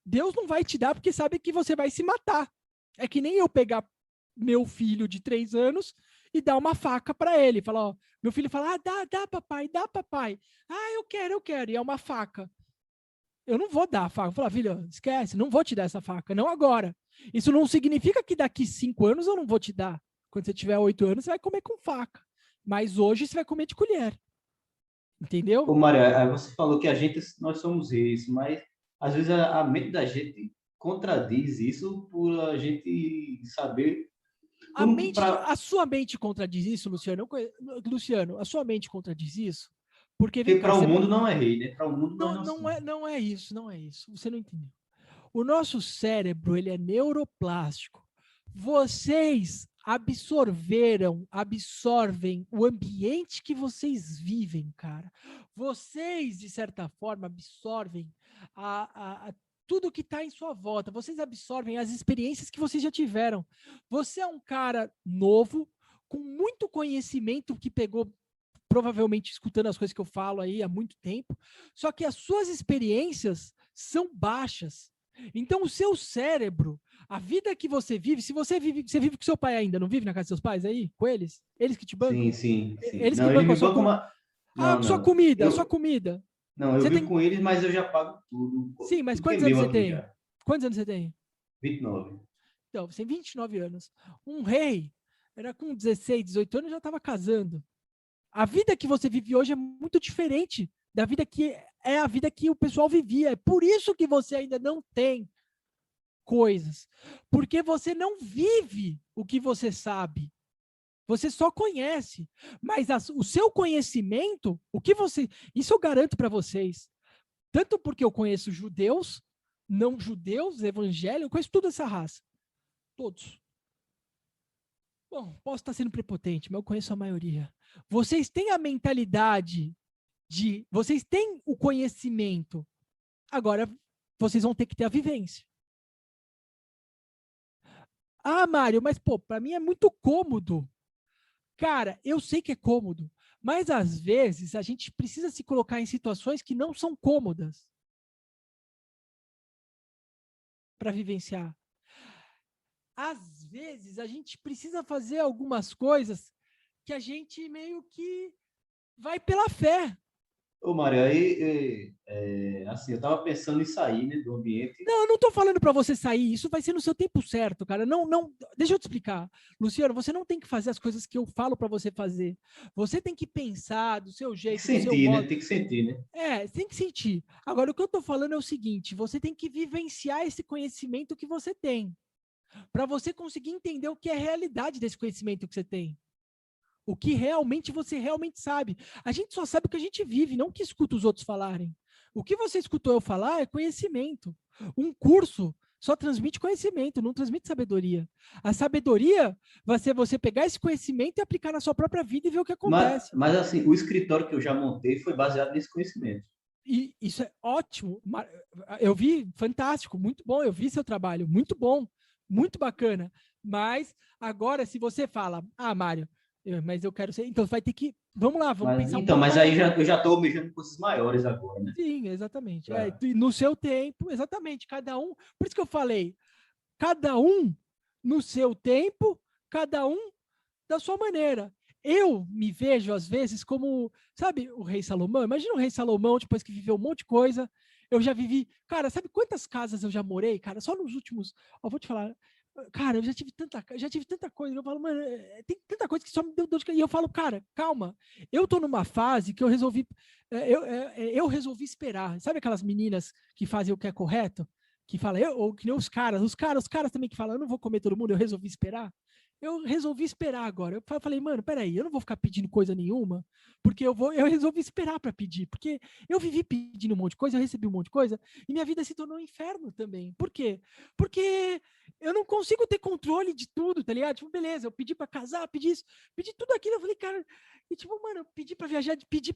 Deus não vai te dar porque sabe que você vai se matar. É que nem eu pegar meu filho de 3 anos e dar uma faca para ele. Falar, ó, meu filho fala, dá papai, dá papai. Eu quero, e é uma faca. Eu não vou dar a faca. Eu vou falar, filho, esquece, não vou te dar essa faca, não agora. Isso não significa que daqui 5 anos eu não vou te dar. Quando você tiver 8 anos, você vai comer com faca. Mas hoje você vai comer de colher. Entendeu? Ô, Maria, aí você falou que nós somos reis, mas às vezes a mente da gente contradiz isso por a gente saber A sua mente contradiz isso, Luciano? Luciano, a sua mente contradiz isso? Porque vem Porque cá, para o mundo não é rei, né? Para o mundo nós não, não somos. não é isso, não é isso. Você não entendeu. O nosso cérebro, ele é neuroplástico. Vocês absorvem o ambiente que vocês vivem, cara. Vocês, de certa forma, absorvem tudo que está em sua volta. Vocês absorvem as experiências que vocês já tiveram. Você é um cara novo, com muito conhecimento que pegou provavelmente escutando as coisas que eu falo aí há muito tempo, só que as suas experiências são baixas. Então, o seu cérebro, a vida que você vive, se você vive com seu pai ainda, não vive na casa dos seus pais aí? Com eles? Eles que te bancam? Sim. Eles Não, que ele bancam me a sua banca uma. Não, sua não. comida, sua comida. Não, eu Você vivo com eles, mas eu já pago tudo. Sim, mas Tudo que é quantos anos meu você aqui tem? já. Quantos anos você tem? 29. Então, você tem 29 anos. Um rei, era com 16, 18 anos, já estava casando. A vida que você vive hoje é muito diferente da vida que é a vida que o pessoal vivia. É por isso que você ainda não tem coisas. Porque você não vive o que você sabe. Você só conhece. Mas o seu conhecimento, isso eu garanto para vocês. Tanto porque eu conheço judeus, não judeus, evangélicos, eu conheço toda essa raça. Todos. Bom, posso estar sendo prepotente, mas eu conheço a maioria. Vocês têm a mentalidade vocês têm o conhecimento. Agora, vocês vão ter que ter a vivência. Mário, mas, para mim é muito cômodo. Cara, eu sei que é cômodo, mas às vezes a gente precisa se colocar em situações que não são cômodas para vivenciar. Às vezes a gente precisa fazer algumas coisas que a gente meio que vai pela fé. Ô, Maria, aí, assim, eu tava pensando em sair, né, do ambiente. Não, eu não tô falando para você sair, isso vai ser no seu tempo certo, cara. Não, deixa eu te explicar. Luciano, você não tem que fazer as coisas que eu falo para você fazer. Você tem que pensar do seu jeito, do seu modo. Né? Tem que sentir, né? Tem que sentir. Agora, o que eu tô falando é o seguinte, você tem que vivenciar esse conhecimento que você tem, para você conseguir entender o que é a realidade desse conhecimento que você tem. O que você realmente sabe. A gente só sabe o que a gente vive, não o que escuta os outros falarem. O que você escutou eu falar é conhecimento. Um curso só transmite conhecimento, não transmite sabedoria. A sabedoria vai ser você pegar esse conhecimento e aplicar na sua própria vida e ver o que acontece. Mas assim, o escritório que eu já montei foi baseado nesse conhecimento. E isso é ótimo. Eu vi, fantástico, muito bom. Eu vi seu trabalho, muito bom, muito bacana. Mas agora, se você fala, Mário, mas eu quero ser. Então vai ter que. Vamos lá, vamos pensar então, mas aí eu já estou mexendo com coisas maiores agora, né? Sim, exatamente. No seu tempo, exatamente. Cada um. Por isso que eu falei, cada um no seu tempo, cada um da sua maneira. Eu me vejo, às vezes, como, sabe, o rei Salomão? Imagina o rei Salomão, depois que viveu um monte de coisa. Eu já vivi. Cara, sabe quantas casas eu já morei? Cara, só nos últimos. Vou te falar. Cara, eu já tive tanta coisa. Eu falo, mano, tem tanta coisa que só me deu dor de cabeça. E eu falo, cara, calma. Eu tô numa fase que eu resolvi. Eu resolvi esperar. Sabe aquelas meninas que fazem o que é correto? Que falam, ou que nem os caras também que falam, eu não vou comer todo mundo, eu resolvi esperar. Eu resolvi esperar agora. Eu falei, mano, peraí, eu não vou ficar pedindo coisa nenhuma, porque eu resolvi esperar para pedir, porque eu vivi pedindo um monte de coisa, eu recebi um monte de coisa, e minha vida se tornou um inferno também. Por quê? Porque eu não consigo ter controle de tudo, tá ligado? Tipo, beleza, eu pedi para casar, pedi isso, pedi tudo aquilo, eu falei, cara, e tipo, mano, eu pedi para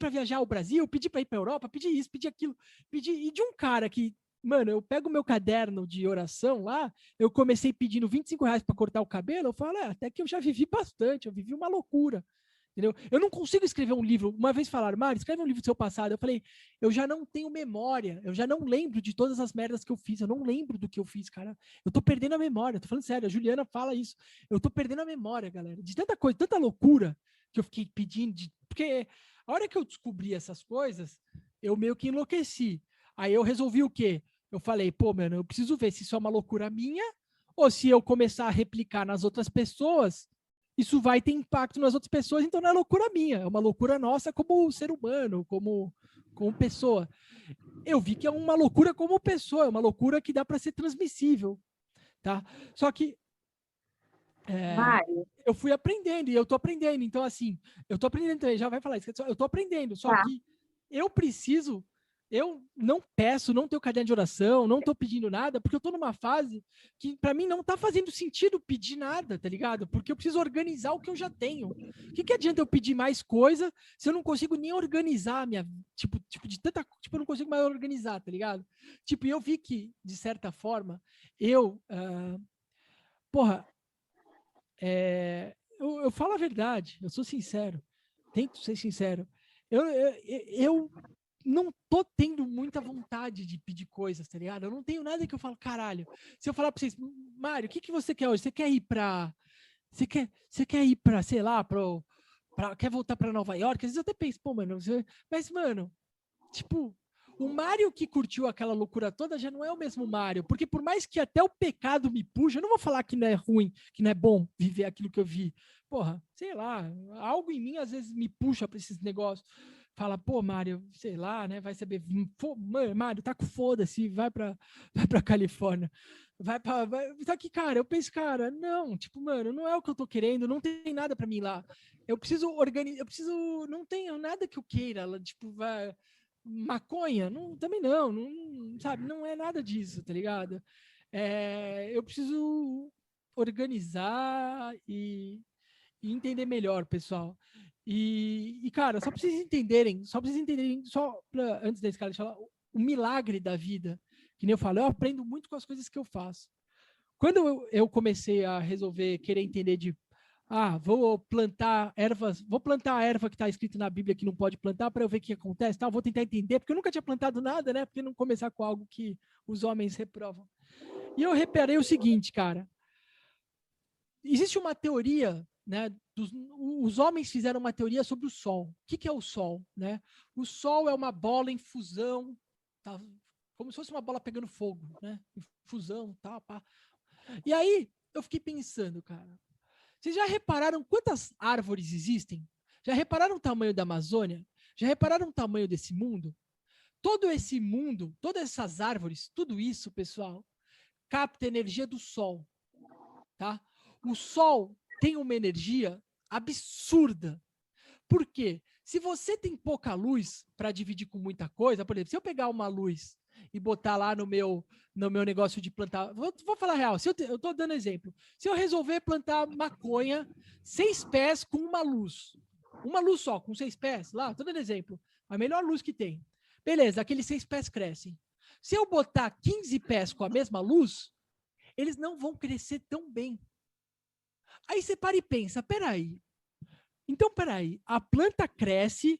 viajar ao Brasil, pedi para ir para Europa, pedi isso, pedi aquilo, e de um cara que mano, eu pego o meu caderno de oração lá, eu comecei pedindo R$ 25 para cortar o cabelo, eu falo, até que eu já vivi bastante, eu vivi uma loucura. Entendeu? Eu não consigo escrever um livro. Uma vez falaram, Mário, escreve um livro do seu passado. Eu falei, eu já não tenho memória, eu já não lembro de todas as merdas que eu fiz, eu não lembro do que eu fiz, cara. Eu tô perdendo a memória, tô falando sério, a Juliana fala isso. Eu tô perdendo a memória, galera, de tanta coisa, tanta loucura que eu fiquei pedindo, porque a hora que eu descobri essas coisas, eu meio que enlouqueci. Aí eu resolvi o quê? Eu falei, pô, mano, eu preciso ver se isso é uma loucura minha ou se eu começar a replicar nas outras pessoas, isso vai ter impacto nas outras pessoas, então não é loucura minha, é uma loucura nossa como ser humano, como pessoa. Eu vi que é uma loucura como pessoa, é uma loucura que dá para ser transmissível, tá? Só que eu fui aprendendo e eu tô aprendendo, então assim, eu tô aprendendo também, já vai falar isso, eu tô aprendendo, só que eu não peço, não tenho caderno de oração, não tô pedindo nada, porque eu tô numa fase que para mim não tá fazendo sentido pedir nada, tá ligado? Porque eu preciso organizar o que eu já tenho. O que adianta eu pedir mais coisa se eu não consigo nem organizar a minha, tipo de tanta, tipo eu não consigo mais organizar, tá ligado? Tipo, eu vi que de certa forma eu eu falo a verdade, eu sou sincero, tento ser sincero. Eu não tô tendo muita vontade de pedir coisas, tá ligado? Eu não tenho nada que eu falo, caralho. Se eu falar pra vocês, Mário, o que você quer hoje? Você quer ir pra... Você quer ir pra, sei lá, quer voltar pra Nova York? Às vezes eu até penso, pô, mano, mas, mano, tipo, o Mário que curtiu aquela loucura toda já não é o mesmo Mário, porque por mais que até o pecado me puxa, eu não vou falar que não é ruim, que não é bom viver aquilo que eu vi. Porra, sei lá, algo em mim às vezes me puxa pra esses negócios. Fala, pô, Mário, sei lá, né? Vai saber. Mário, tá com foda-se, vai pra Califórnia. Só que, cara, eu penso, cara, não, tipo, mano, não é o que eu tô querendo, não tem nada pra mim lá. Eu preciso organizar, não tenho nada que eu queira, tipo, maconha, não, também não, sabe, não é nada disso, tá ligado? Eu preciso organizar e entender melhor, pessoal. Cara, só pra vocês entenderem, antes da escala, falar o milagre da vida, que nem eu falo, eu aprendo muito com as coisas que eu faço. Quando eu comecei a resolver, querer entender vou plantar a erva que está escrito na Bíblia que não pode plantar para eu ver o que acontece, vou tentar entender, porque eu nunca tinha plantado nada, né? Porque não começar com algo que os homens reprovam. E eu reparei o seguinte, cara, existe uma teoria, né? Os homens fizeram uma teoria sobre o Sol. O que é o Sol, né? O Sol é uma bola em fusão, tá? Como se fosse uma bola pegando fogo, né? Em fusão, tá? Pá. E aí eu fiquei pensando, cara. Vocês já repararam quantas árvores existem? Já repararam o tamanho da Amazônia? Já repararam o tamanho desse mundo? Todo esse mundo, todas essas árvores, tudo isso, pessoal, capta energia do Sol, tá? O Sol tem uma energia absurda. Por quê? Se você tem pouca luz para dividir com muita coisa, por exemplo, se eu pegar uma luz e botar lá no meu negócio de plantar, vou falar real, eu estou dando exemplo. Se eu resolver plantar maconha 6 pés com uma luz só, com 6 pés, lá, estou dando exemplo, a melhor luz que tem. Beleza, aqueles 6 pés crescem. Se eu botar 15 pés com a mesma luz, eles não vão crescer tão bem. Aí você para e pensa, peraí, a planta cresce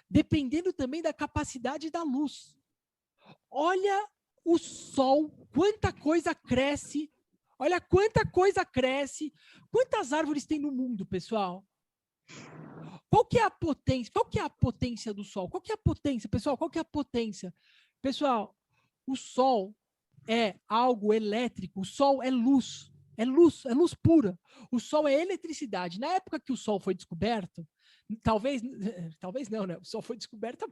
dependendo também da capacidade da luz. Olha o Sol, quanta coisa cresce, quantas árvores tem no mundo, pessoal? Qual que é a potência do Sol? Qual que é a potência, pessoal? Qual que é a potência? Pessoal, o Sol é algo elétrico, o Sol é luz. É luz pura. O Sol é eletricidade. Na época que o Sol foi descoberto, talvez não, né? O Sol foi descoberto,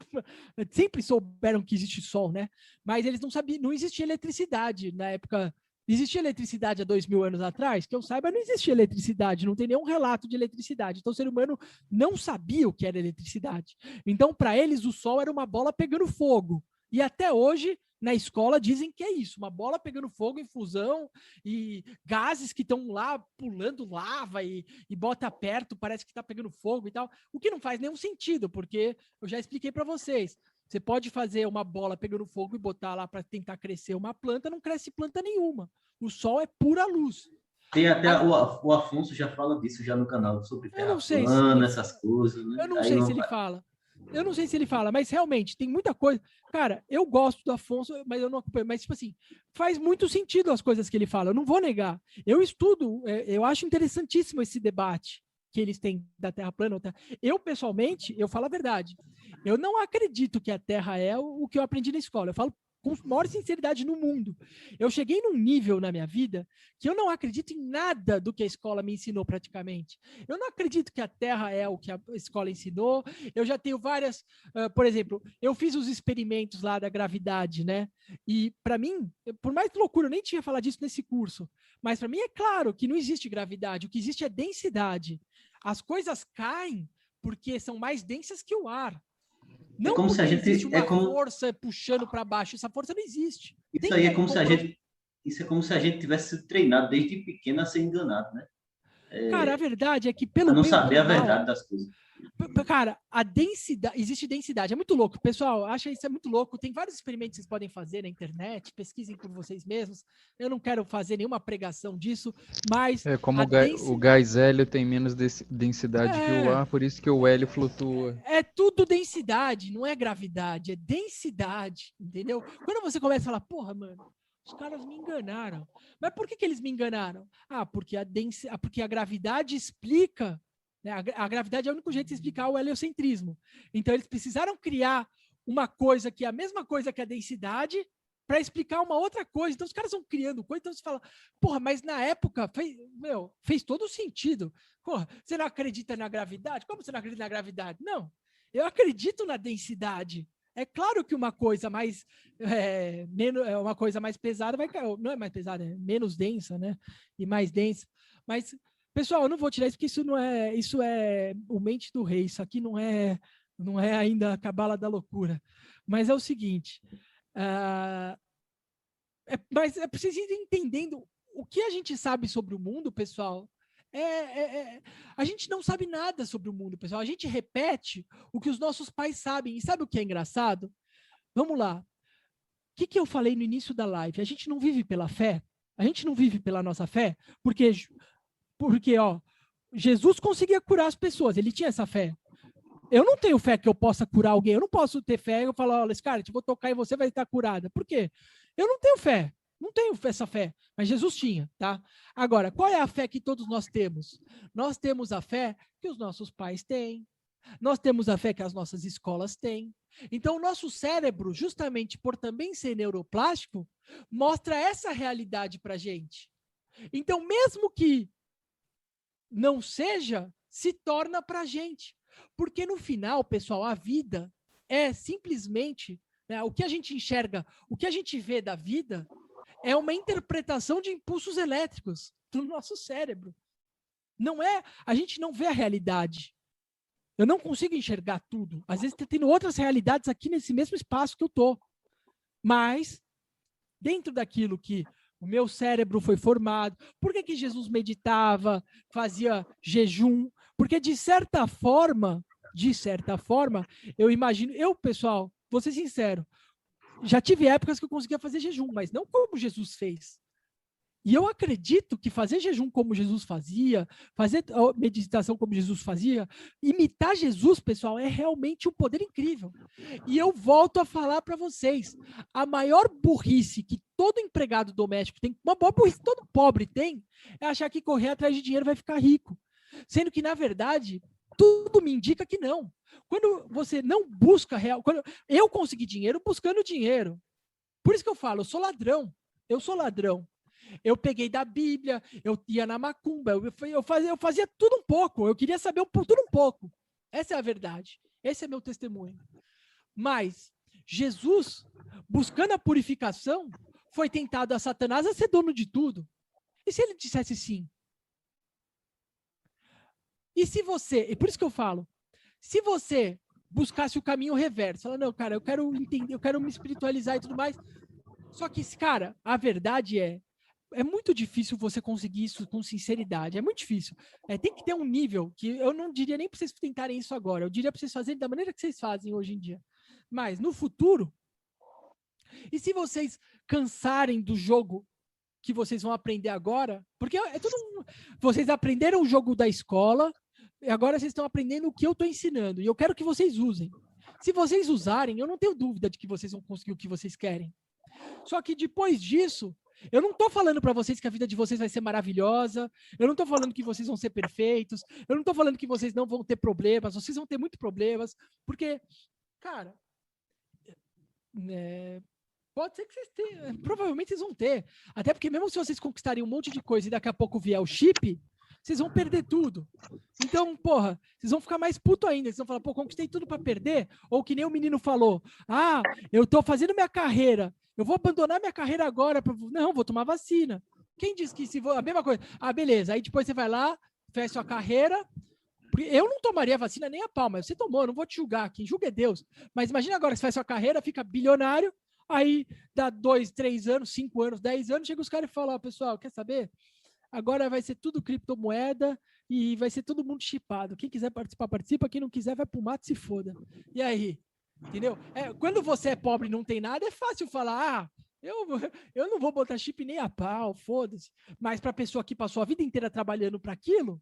sempre souberam que existe Sol, né? Mas eles não sabiam, não existia eletricidade na época. Existia eletricidade há 2000 anos atrás? Que eu saiba, não existia eletricidade, não tem nenhum relato de eletricidade. Então o ser humano não sabia o que era eletricidade. Então, para eles, o Sol era uma bola pegando fogo. E até hoje, na escola, dizem que é isso, uma bola pegando fogo em fusão e gases que estão lá pulando lava e bota perto, parece que está pegando fogo e tal, o que não faz nenhum sentido, porque eu já expliquei para vocês, Você pode fazer uma bola pegando fogo e botar lá para tentar crescer uma planta, não cresce planta nenhuma. O sol é pura luz. Tem até o Afonso já fala disso já no canal, sobre Eu não terra sei se plana, ele, essas coisas, né? eu não Aí sei não se ele vai- fala. Eu não sei se ele fala, mas realmente tem muita coisa. Cara, eu gosto do Afonso, mas eu não acompanho. Mas, tipo assim, faz muito sentido as coisas que ele fala. Eu não vou negar. Eu estudo, eu acho interessantíssimo esse debate que eles têm da Terra plana. Eu, pessoalmente, eu falo a verdade. Eu não acredito que a Terra é o que eu aprendi na escola. Eu falo com a maior sinceridade no mundo. Eu cheguei num nível na minha vida que eu não acredito em nada do que a escola me ensinou praticamente. Eu não acredito que a Terra é o que a escola ensinou. Eu já tenho várias, por exemplo, eu fiz os experimentos lá da gravidade, né? E para mim, por mais loucura, eu nem tinha falado disso nesse curso, mas para mim é claro que não existe gravidade, o que existe é densidade. As coisas caem porque são mais densas que o ar. É Não como se a porque existe gente. uma força puxando para baixo, essa força não existe. Isso aí é como se a gente. Isso é como se a gente tivesse sido treinado desde pequeno a ser enganado, né? Cara, a verdade é que A pelo não bem ou saber a pelo mal, verdade das coisas. cara, a densidade, existe densidade, é muito louco. Pessoal, acha isso é muito louco. Tem vários experimentos que vocês podem fazer na internet, pesquisem por vocês mesmos. Eu não quero fazer nenhuma pregação disso, mas É como a o gás hélio tem menos densidade que o é, ar, por isso que o hélio flutua. é tudo densidade, não é gravidade, é densidade, entendeu? Quando você começa a falar, porra, mano, os caras me enganaram. Mas por que eles me enganaram? Ah, porque porque a gravidade explica, né? A gravidade é o único jeito de explicar o heliocentrismo. Então eles precisaram criar uma coisa que é a mesma coisa que a densidade para explicar uma outra coisa. Então os caras vão criando coisa, então você fala, porra, mas na época fez todo sentido. Porra, você não acredita na gravidade? Como você não acredita na gravidade? Não, eu acredito na densidade. É claro que uma coisa mais uma coisa mais pesada vai cair, não é mais pesada, é menos densa, né? E mais densa. Mas, pessoal, eu não vou tirar isso porque isso é o mente do rei, isso aqui não é ainda a cabala da loucura. Mas é o seguinte, mas é preciso ir entendendo o que a gente sabe sobre o mundo, pessoal. A gente não sabe nada sobre o mundo, pessoal. A gente repete o que os nossos pais sabem. E sabe o que é engraçado? Vamos lá. O que eu falei no início da live? A gente não vive pela fé? A gente não vive pela nossa fé? Porque ó, Jesus conseguia curar as pessoas. Ele tinha essa fé. Eu não tenho fé que eu possa curar alguém. Eu não posso ter fé e eu falar, olha, Scarlett, eu vou tocar e você vai estar curada. Por quê? Eu não tenho fé. Não tenho essa fé, mas Jesus tinha, tá? Agora, qual é a fé que todos nós temos? Nós temos a fé que os nossos pais têm, nós temos a fé que as nossas escolas têm. Então, o nosso cérebro, justamente por também ser neuroplástico, mostra essa realidade pra gente. Então, mesmo que não seja, se torna pra gente. Porque no final, pessoal, a vida é simplesmente, né, o que a gente enxerga, o que a gente vê da vida é uma interpretação de impulsos elétricos do nosso cérebro. Não é, a gente não vê a realidade. Eu não consigo enxergar tudo. Às vezes tem outras realidades aqui nesse mesmo espaço que eu tô. Mas dentro daquilo que o meu cérebro foi formado, por que Jesus meditava, fazia jejum? Porque de certa forma, eu imagino, pessoal, vou ser sincero, já tive épocas que eu conseguia fazer jejum, mas não como Jesus fez. E eu acredito que fazer jejum como Jesus fazia, fazer meditação como Jesus fazia, imitar Jesus, pessoal, é realmente um poder incrível. E eu volto a falar para vocês, a maior burrice que todo empregado doméstico tem, uma maior burrice que todo pobre tem, é achar que correr atrás de dinheiro vai ficar rico. Sendo que, na verdade, tudo me indica que não. Quando você não busca quando eu consegui dinheiro buscando dinheiro. Por isso que eu falo, eu sou ladrão. Eu peguei da Bíblia, eu ia na macumba, eu fazia tudo um pouco, eu queria saber tudo um pouco. Essa é a verdade, esse é meu testemunho. Mas Jesus, buscando a purificação, foi tentado a Satanás a ser dono de tudo. E se ele dissesse sim? E por isso que eu falo, se você buscasse o caminho reverso, fala, não, cara, eu quero entender, eu quero me espiritualizar e tudo mais. Só que, cara, a verdade é muito difícil você conseguir isso com sinceridade. É muito difícil. Tem que ter um nível que eu não diria nem para vocês tentarem isso agora. Eu diria para vocês fazerem da maneira que vocês fazem hoje em dia. mais no futuro, e se vocês cansarem do jogo que vocês vão aprender agora, porque vocês aprenderam o jogo da escola, e agora vocês estão aprendendo o que eu estou ensinando, e eu quero que vocês usem. Se vocês usarem, eu não tenho dúvida de que vocês vão conseguir o que vocês querem. Só que depois disso, eu não estou falando para vocês que a vida de vocês vai ser maravilhosa, eu não estou falando que vocês vão ser perfeitos, eu não estou falando que vocês não vão ter problemas, vocês vão ter muitos problemas, porque, cara, pode ser que vocês tenham, provavelmente vocês vão ter, até porque mesmo se vocês conquistarem um monte de coisa e daqui a pouco vier o chip, vocês vão perder tudo. Então, porra, vocês vão ficar mais puto ainda. Vocês vão falar, pô, conquistei tudo para perder. Ou que nem o menino falou, eu tô fazendo minha carreira, eu vou abandonar minha carreira agora. Não, vou tomar vacina. Quem disse que se vou... A mesma coisa. Beleza. Aí depois você vai lá, faz sua carreira. Eu não tomaria vacina nem a pau, mas você tomou, eu não vou te julgar. Quem julga é Deus. Mas imagina agora que você faz sua carreira, fica bilionário, aí dá 2, 3 anos, 5 anos, 10 anos, chega os caras e falam, pessoal, quer saber? Agora vai ser tudo criptomoeda e vai ser todo mundo chipado. Quem quiser participar, participa. Quem não quiser, vai pro mato e se foda. E aí? Entendeu? Quando você é pobre e não tem nada, é fácil falar, eu não vou botar chip nem a pau, foda-se. Mas pra pessoa que passou a vida inteira trabalhando para aquilo,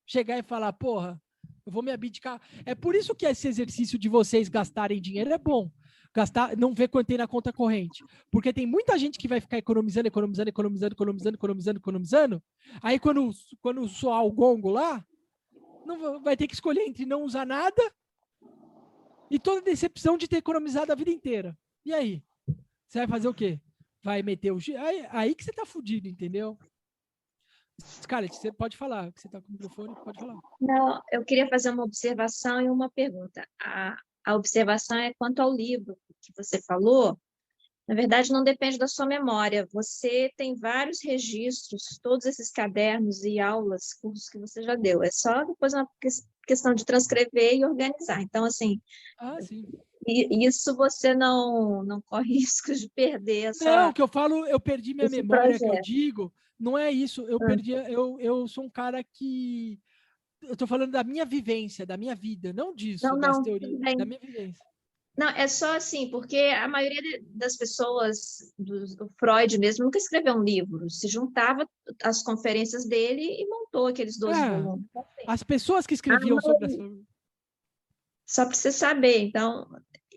chegar e falar, porra, eu vou me abdicar. É por isso que esse exercício de vocês gastarem dinheiro é bom. Gastar, não ver quanto tem na conta corrente. Porque tem muita gente que vai ficar economizando. Aí quando soar o gongo lá, não vai ter que escolher entre não usar nada e toda a decepção de ter economizado a vida inteira. E aí? Você vai fazer o quê? Vai meter o... Aí que você tá fudido, entendeu? Scarlett, você pode falar, que você tá com o microfone, pode falar. Não, eu queria fazer uma observação e uma pergunta. A observação é quanto ao livro que você falou. Na verdade, não depende da sua memória. Você tem vários registros, todos esses cadernos e aulas, cursos que você já deu. É só depois uma questão de transcrever e organizar. Então, assim, sim. Isso você não corre riscos de perder. Não, o que eu falo, eu perdi minha memória, que eu digo, não é isso. Eu sou um cara que... Eu tô falando da minha vivência, da minha vida, não disso, das teorias, da minha vivência. Não, é só assim, porque a maioria das pessoas, do Freud mesmo, nunca escreveu um livro. Se juntava as conferências dele e montou aqueles 12 volumes. As pessoas que escreviam sobre essa... Só para você saber, então...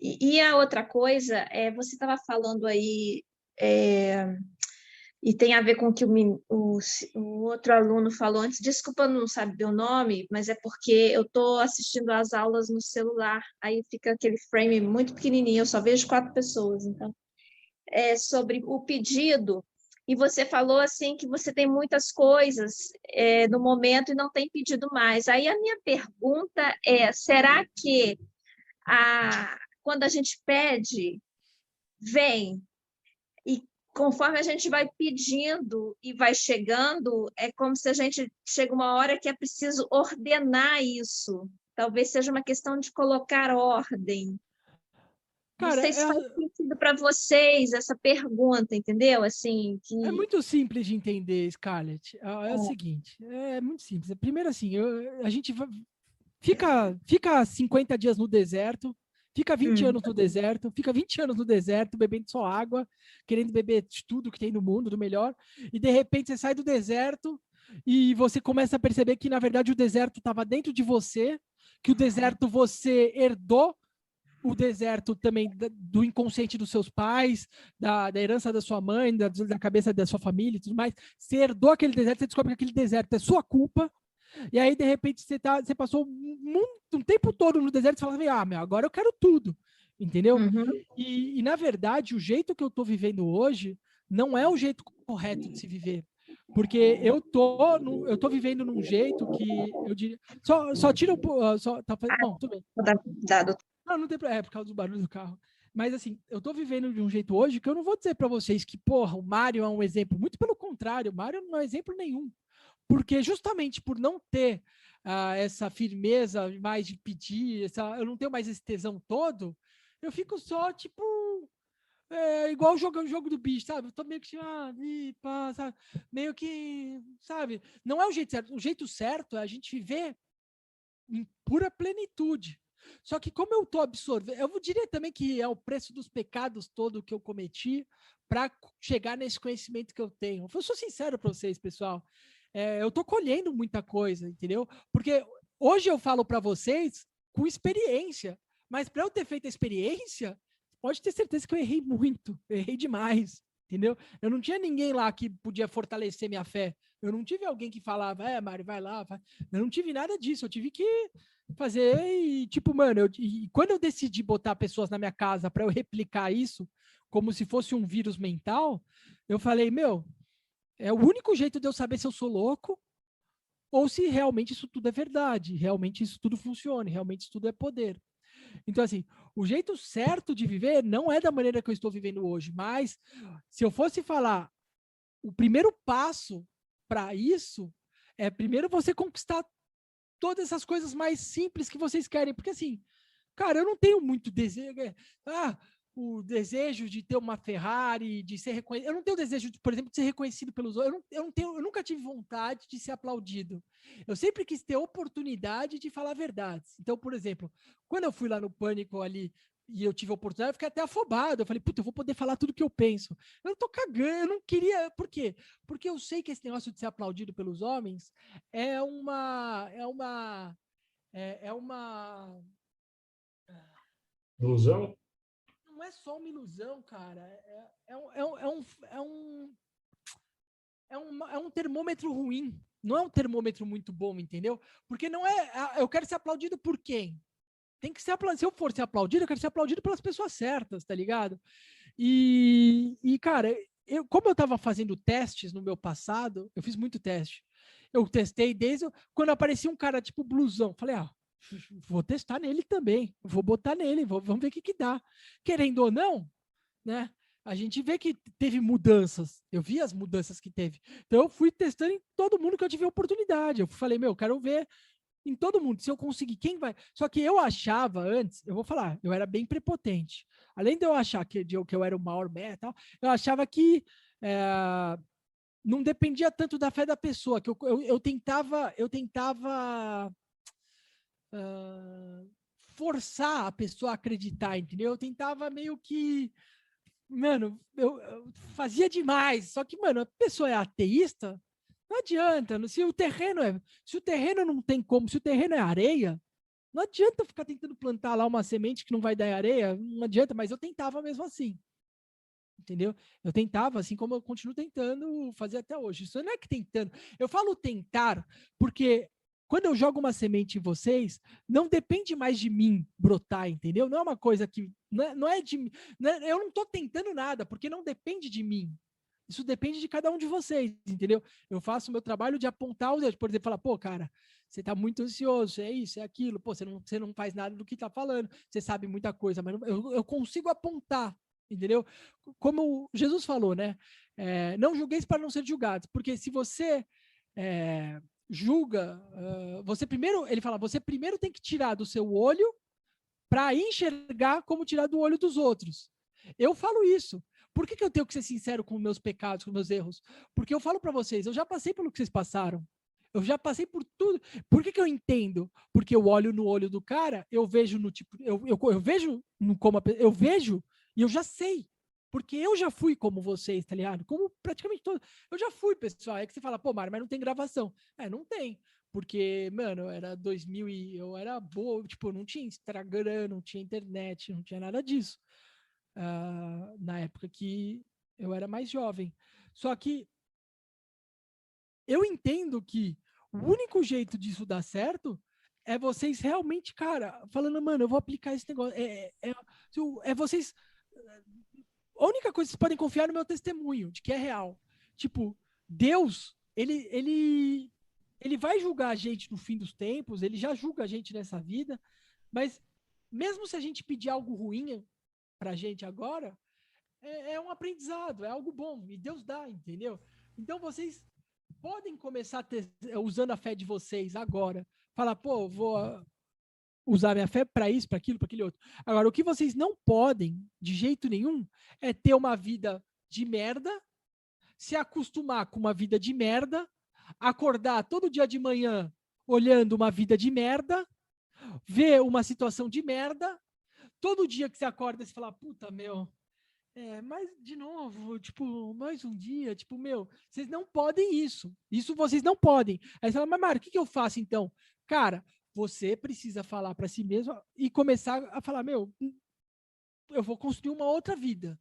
E a outra coisa, você estava falando aí... E tem a ver com o que o outro aluno falou antes. Desculpa não saber o nome, mas é porque eu estou assistindo às aulas no celular. Aí fica aquele frame muito pequenininho, eu só vejo 4 pessoas. Então, sobre o pedido. E você falou assim que você tem muitas coisas no momento e não tem pedido mais. Aí a minha pergunta é, será que quando a gente pede, vem... Conforme a gente vai pedindo e vai chegando, é como se a gente chega uma hora que é preciso ordenar isso. Talvez seja uma questão de colocar ordem. Cara, não sei se faz sentido para vocês essa pergunta, entendeu? Assim, É muito simples de entender, Scarlett. É o seguinte, é muito simples. Primeiro assim, a gente fica 50 dias no deserto, fica 20 anos no deserto, fica 20 anos no deserto, bebendo só água, querendo beber de tudo que tem no mundo, do melhor, e de repente você sai do deserto e você começa a perceber que, na verdade, o deserto estava dentro de você, que o deserto você herdou, o deserto também do inconsciente dos seus pais, da herança da sua mãe, da cabeça da sua família e tudo mais. Você herdou aquele deserto, você descobre que aquele deserto é sua culpa, e aí, de repente, você passou um tempo todo no deserto e fala assim, agora eu quero tudo, entendeu? E, na verdade, o jeito que eu tô vivendo hoje não é o jeito correto de se viver. Porque eu tô vivendo num jeito que, eu diria... Só tira um pouco... Bom, tudo bem. Não tem problema, por causa do barulho do carro. Mas, assim, eu tô vivendo de um jeito hoje que eu não vou dizer para vocês que, o Mário é um exemplo. Muito pelo contrário, o Mário não é exemplo nenhum. Porque justamente por não ter essa firmeza mais de pedir, eu não tenho mais esse tesão todo, eu fico só, tipo, igual o jogo do bicho, sabe? Eu tô meio que, sabe? Meio que, sabe? Não é o jeito certo. O jeito certo é a gente viver em pura plenitude. Só que como eu tô absorvendo, eu diria também que é o preço dos pecados todo que eu cometi para chegar nesse conhecimento que eu tenho. Eu sou sincero para vocês, pessoal. Eu tô colhendo muita coisa, entendeu? Porque hoje eu falo para vocês com experiência, mas para eu ter feito a experiência, pode ter certeza que eu errei muito, eu errei demais, entendeu? Eu não tinha ninguém lá que podia fortalecer minha fé. Eu não tive alguém que falava, Mário, vai lá. Vai. Eu não tive nada disso, eu tive que fazer e, tipo, mano, e quando eu decidi botar pessoas na minha casa para eu replicar isso, como se fosse um vírus mental, eu falei, meu, é o único jeito de eu saber se eu sou louco ou se realmente isso tudo é verdade, realmente isso tudo funciona, realmente isso tudo é poder. Então, assim, o jeito certo de viver não é da maneira que eu estou vivendo hoje, mas se eu fosse falar, o primeiro passo para isso é primeiro você conquistar todas essas coisas mais simples que vocês querem, porque assim, cara, eu não tenho muito desejo, o desejo de ter uma Ferrari, de ser reconhecido. Eu não tenho o desejo, por exemplo, de ser reconhecido pelos outros. Eu nunca tive vontade de ser aplaudido. Eu sempre quis ter oportunidade de falar verdades. Então, por exemplo, quando eu fui lá no Pânico ali e eu tive a oportunidade, eu fiquei até afobado. Eu falei, puta, eu vou poder falar tudo que eu penso. Eu não tô cagando, eu não queria. Por quê? Porque eu sei que esse negócio de ser aplaudido pelos homens é uma Ilusão? não é só uma ilusão, cara. É um termômetro ruim. Não é um termômetro muito bom, entendeu? Porque não é. Eu quero ser aplaudido por quem? Tem que ser aplaudido. Se eu for ser aplaudido, eu quero ser aplaudido pelas pessoas certas, tá ligado? E cara, como eu tava fazendo testes no meu passado, eu fiz muito teste. Eu testei desde quando aparecia um cara tipo blusão. Falei, vou testar nele também. Vou botar nele, vamos ver o que dá. Querendo ou não, né? A gente vê que teve mudanças. Eu vi as mudanças que teve. Então eu fui testando em todo mundo que eu tive a oportunidade. Eu falei, quero ver em todo mundo. Se eu conseguir, quem vai? Só que eu achava antes, eu vou falar, eu era bem prepotente. Além de eu achar que eu era o maior tal, eu achava que não dependia tanto da fé da pessoa, que eu tentava forçar a pessoa a acreditar, entendeu? Eu tentava meio que, mano, eu fazia demais. Só que, mano, a pessoa é ateísta, não adianta. Se o terreno não tem como, se o terreno é areia, não adianta ficar tentando plantar lá uma semente que não vai dar areia, não adianta, mas eu tentava mesmo assim. Entendeu? Eu tentava, assim como eu continuo tentando fazer até hoje. Isso não é que tentando. Eu falo tentar, porque quando eu jogo uma semente em vocês, não depende mais de mim brotar, entendeu? Não é uma coisa que. Não é de mim. Eu não estou tentando nada, porque não depende de mim. Isso depende de cada um de vocês, entendeu? Eu faço o meu trabalho de apontar os erros. Por exemplo, falar, pô, cara, você está muito ansioso, é isso, é aquilo. Pô, você não faz nada do que está falando. Você sabe muita coisa, mas eu consigo apontar. Entendeu? Como Jesus falou, né? Não julgueis para não ser julgados, porque se você julga, ele fala, você primeiro tem que tirar do seu olho para enxergar como tirar do olho dos outros. Eu falo isso. Por que eu tenho que ser sincero com meus pecados, com meus erros? Porque eu falo para vocês, eu já passei pelo que vocês passaram. Eu já passei por tudo. Por que eu entendo? Porque eu olho no olho do cara, eu vejo no tipo, eu vejo no como eu vejo e eu já sei. Porque eu já fui como vocês, tá ligado? Como praticamente todos. Eu já fui, pessoal. É que você fala, pô, Mário, mas não tem gravação. Não tem. Porque, mano, era 2000 e eu era boa, tipo, não tinha Instagram, não tinha internet, não tinha nada disso. Na época que eu era mais jovem. Só que eu entendo que o único jeito disso dar certo é vocês realmente, cara, falando, mano, eu vou aplicar esse negócio. Vocês. A única coisa que vocês podem confiar no meu testemunho, de que é real. Tipo, Deus, ele vai julgar a gente no fim dos tempos, ele já julga a gente nessa vida, mas mesmo se a gente pedir algo ruim pra gente agora, é um aprendizado, é algo bom, e Deus dá, entendeu? Então vocês podem começar usando a fé de vocês agora, falar, pô, vou usar minha fé para isso, para aquilo, para aquele outro. Agora, o que vocês não podem, de jeito nenhum, é ter uma vida de merda, se acostumar com uma vida de merda, acordar todo dia de manhã olhando uma vida de merda, vê uma situação de merda, todo dia que você acorda, você fala, puta, meu, mas de novo, tipo, mais um dia, tipo, meu, vocês não podem isso. Isso vocês não podem. Aí você fala, mas Mário, o que que eu faço então? Cara, você precisa falar para si mesmo e começar a falar, meu, eu vou construir uma outra vida.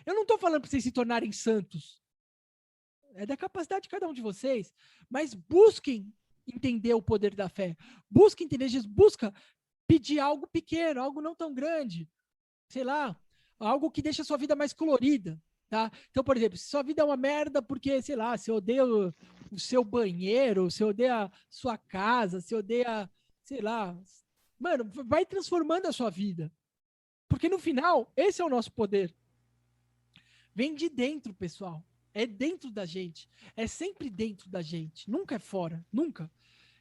Eu não tô falando para vocês se tornarem santos. É da capacidade de cada um de vocês, mas busquem entender o poder da fé. Busquem entender Jesus, busca pedir algo pequeno, algo não tão grande. Sei lá, algo que deixa a sua vida mais colorida, tá? Então, por exemplo, se sua vida é uma merda porque, sei lá, você odeia o seu banheiro, você odeia a sua casa, você odeia, sei lá, mano, vai transformando a sua vida. Porque no final, esse é o nosso poder. Vem de dentro, pessoal. É dentro da gente. É sempre dentro da gente. Nunca é fora. Nunca.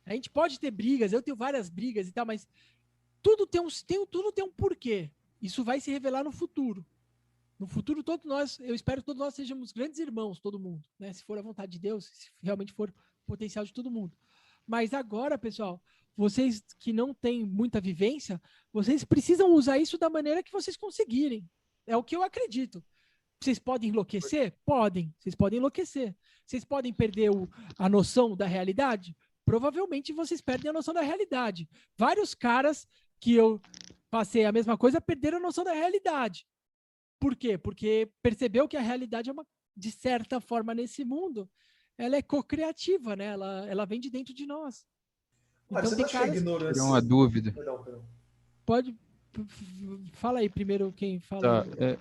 A gente pode ter brigas, eu tenho várias brigas e tal, mas tudo tem um porquê. Isso vai se revelar no futuro. No futuro, todos nós, eu espero que todos nós sejamos grandes irmãos, todo mundo, né? Se for a vontade de Deus, se realmente for o potencial de todo mundo. Mas agora, pessoal, vocês que não têm muita vivência, vocês precisam usar isso da maneira que vocês conseguirem. É o que eu acredito. Vocês podem enlouquecer? Podem. Vocês podem enlouquecer. Vocês podem perder a noção da realidade? Provavelmente vocês perdem a noção da realidade. Vários caras que eu passei a mesma coisa perderam a noção da realidade. Por quê? Porque percebeu que a realidade é de certa forma nesse mundo, ela é co-criativa, né? Ela vem de dentro de nós. Mas você não acha que a ignorância... Tem uma dúvida. Perdão. Pode... Fala aí primeiro quem fala. Tá,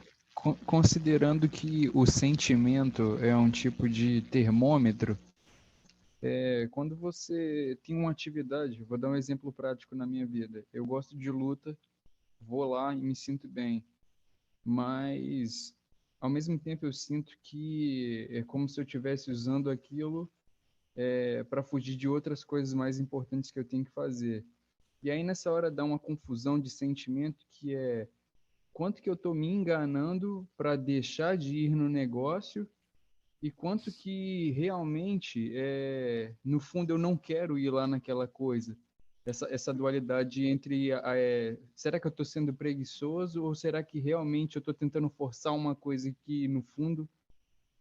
considerando que o sentimento é um tipo de termômetro, quando você tem uma atividade, vou dar um exemplo prático na minha vida. Eu gosto de luta, vou lá e me sinto bem, mas ao mesmo tempo eu sinto que é como se eu estivesse usando aquilo para fugir de outras coisas mais importantes que eu tenho que fazer. E aí nessa hora dá uma confusão de sentimento que é quanto que eu estou me enganando para deixar de ir no negócio e quanto que realmente, no fundo, eu não quero ir lá naquela coisa. Essa dualidade entre, será que eu estou sendo preguiçoso ou será que realmente eu estou tentando forçar uma coisa que, no fundo,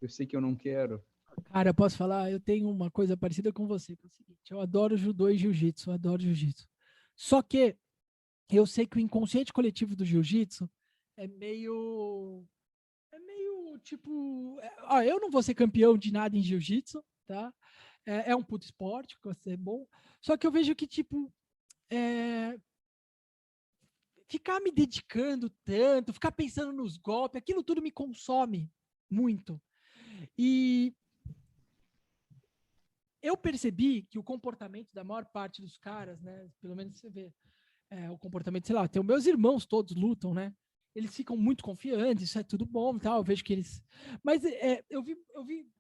eu sei que eu não quero? Cara, eu posso falar? Eu tenho uma coisa parecida com você, que é o seguinte, eu adoro judô e jiu-jitsu, Só que eu sei que o inconsciente coletivo do jiu-jitsu é meio tipo, eu não vou ser campeão de nada em jiu-jitsu, tá? É um puto esporte, que vai ser bom. Só que eu vejo que, tipo, ficar me dedicando tanto, ficar pensando nos golpes, aquilo tudo me consome muito. E eu percebi que o comportamento da maior parte dos caras, né, pelo menos você vê, o comportamento, sei lá, tem os meus irmãos todos lutam, né? Eles ficam muito confiantes, isso é tudo bom e tal, eu vejo que eles... Mas eu vi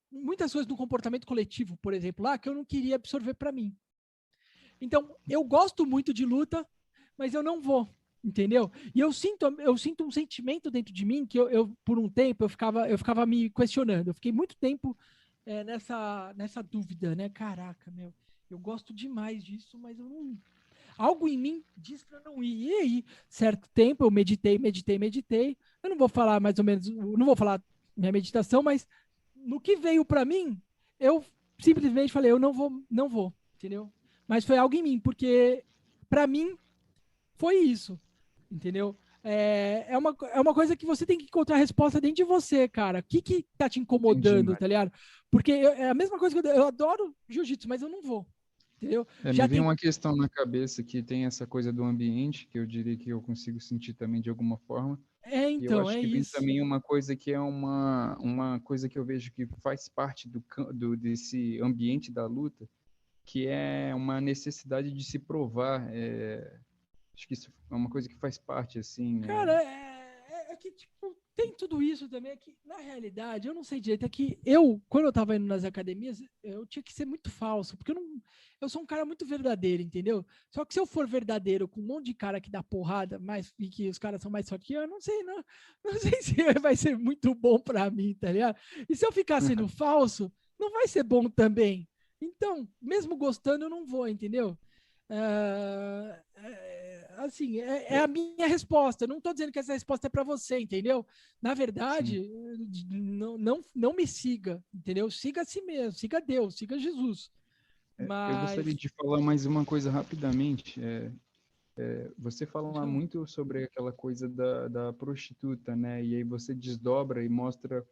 muitas coisas no comportamento coletivo, por exemplo, lá, que eu não queria absorver para mim. Então, eu gosto muito de luta, mas eu não vou, entendeu? E eu sinto um sentimento dentro de mim que eu por um tempo, eu ficava me questionando. Eu fiquei muito tempo nessa dúvida, né? Caraca, meu, eu gosto demais disso, mas eu não... Algo em mim diz para não ir. E aí, certo tempo, eu meditei. Eu não vou falar mais ou menos, não vou falar minha meditação, mas no que veio para mim, eu simplesmente falei, eu não vou, entendeu? Mas foi algo em mim, porque para mim foi isso, entendeu? É uma coisa que você tem que encontrar a resposta dentro de você, cara. O que tá te incomodando, tá ligado? Porque é a mesma coisa que eu adoro jiu-jitsu, mas eu não vou. Entendeu? Me vem uma questão na cabeça que tem essa coisa do ambiente, que eu diria que eu consigo sentir também de alguma forma. Então, e eu acho que vem isso. também uma coisa que é uma coisa que eu vejo que faz parte desse ambiente da luta, que é uma necessidade de se provar. Acho que isso é uma coisa que faz parte, assim. Cara, é que, tipo, tem tudo isso também, é que, na realidade, eu não sei direito, é que quando eu tava indo nas academias, eu tinha que ser muito falso, porque eu sou um cara muito verdadeiro, entendeu? Só que se eu for verdadeiro com um monte de cara que dá porrada, e que os caras são mais fortes que eu não sei se vai ser muito bom pra mim, tá ligado? E se eu ficar sendo falso, não vai ser bom também. Então, mesmo gostando, eu não vou, entendeu? Assim, é a minha resposta. Eu não estou dizendo que essa resposta é para você, entendeu? Na verdade, não me siga, entendeu? Siga a si mesmo, siga Deus, siga Jesus. Eu gostaria de falar mais uma coisa rapidamente. Você fala muito sobre aquela coisa da prostituta, né? E aí você desdobra e mostra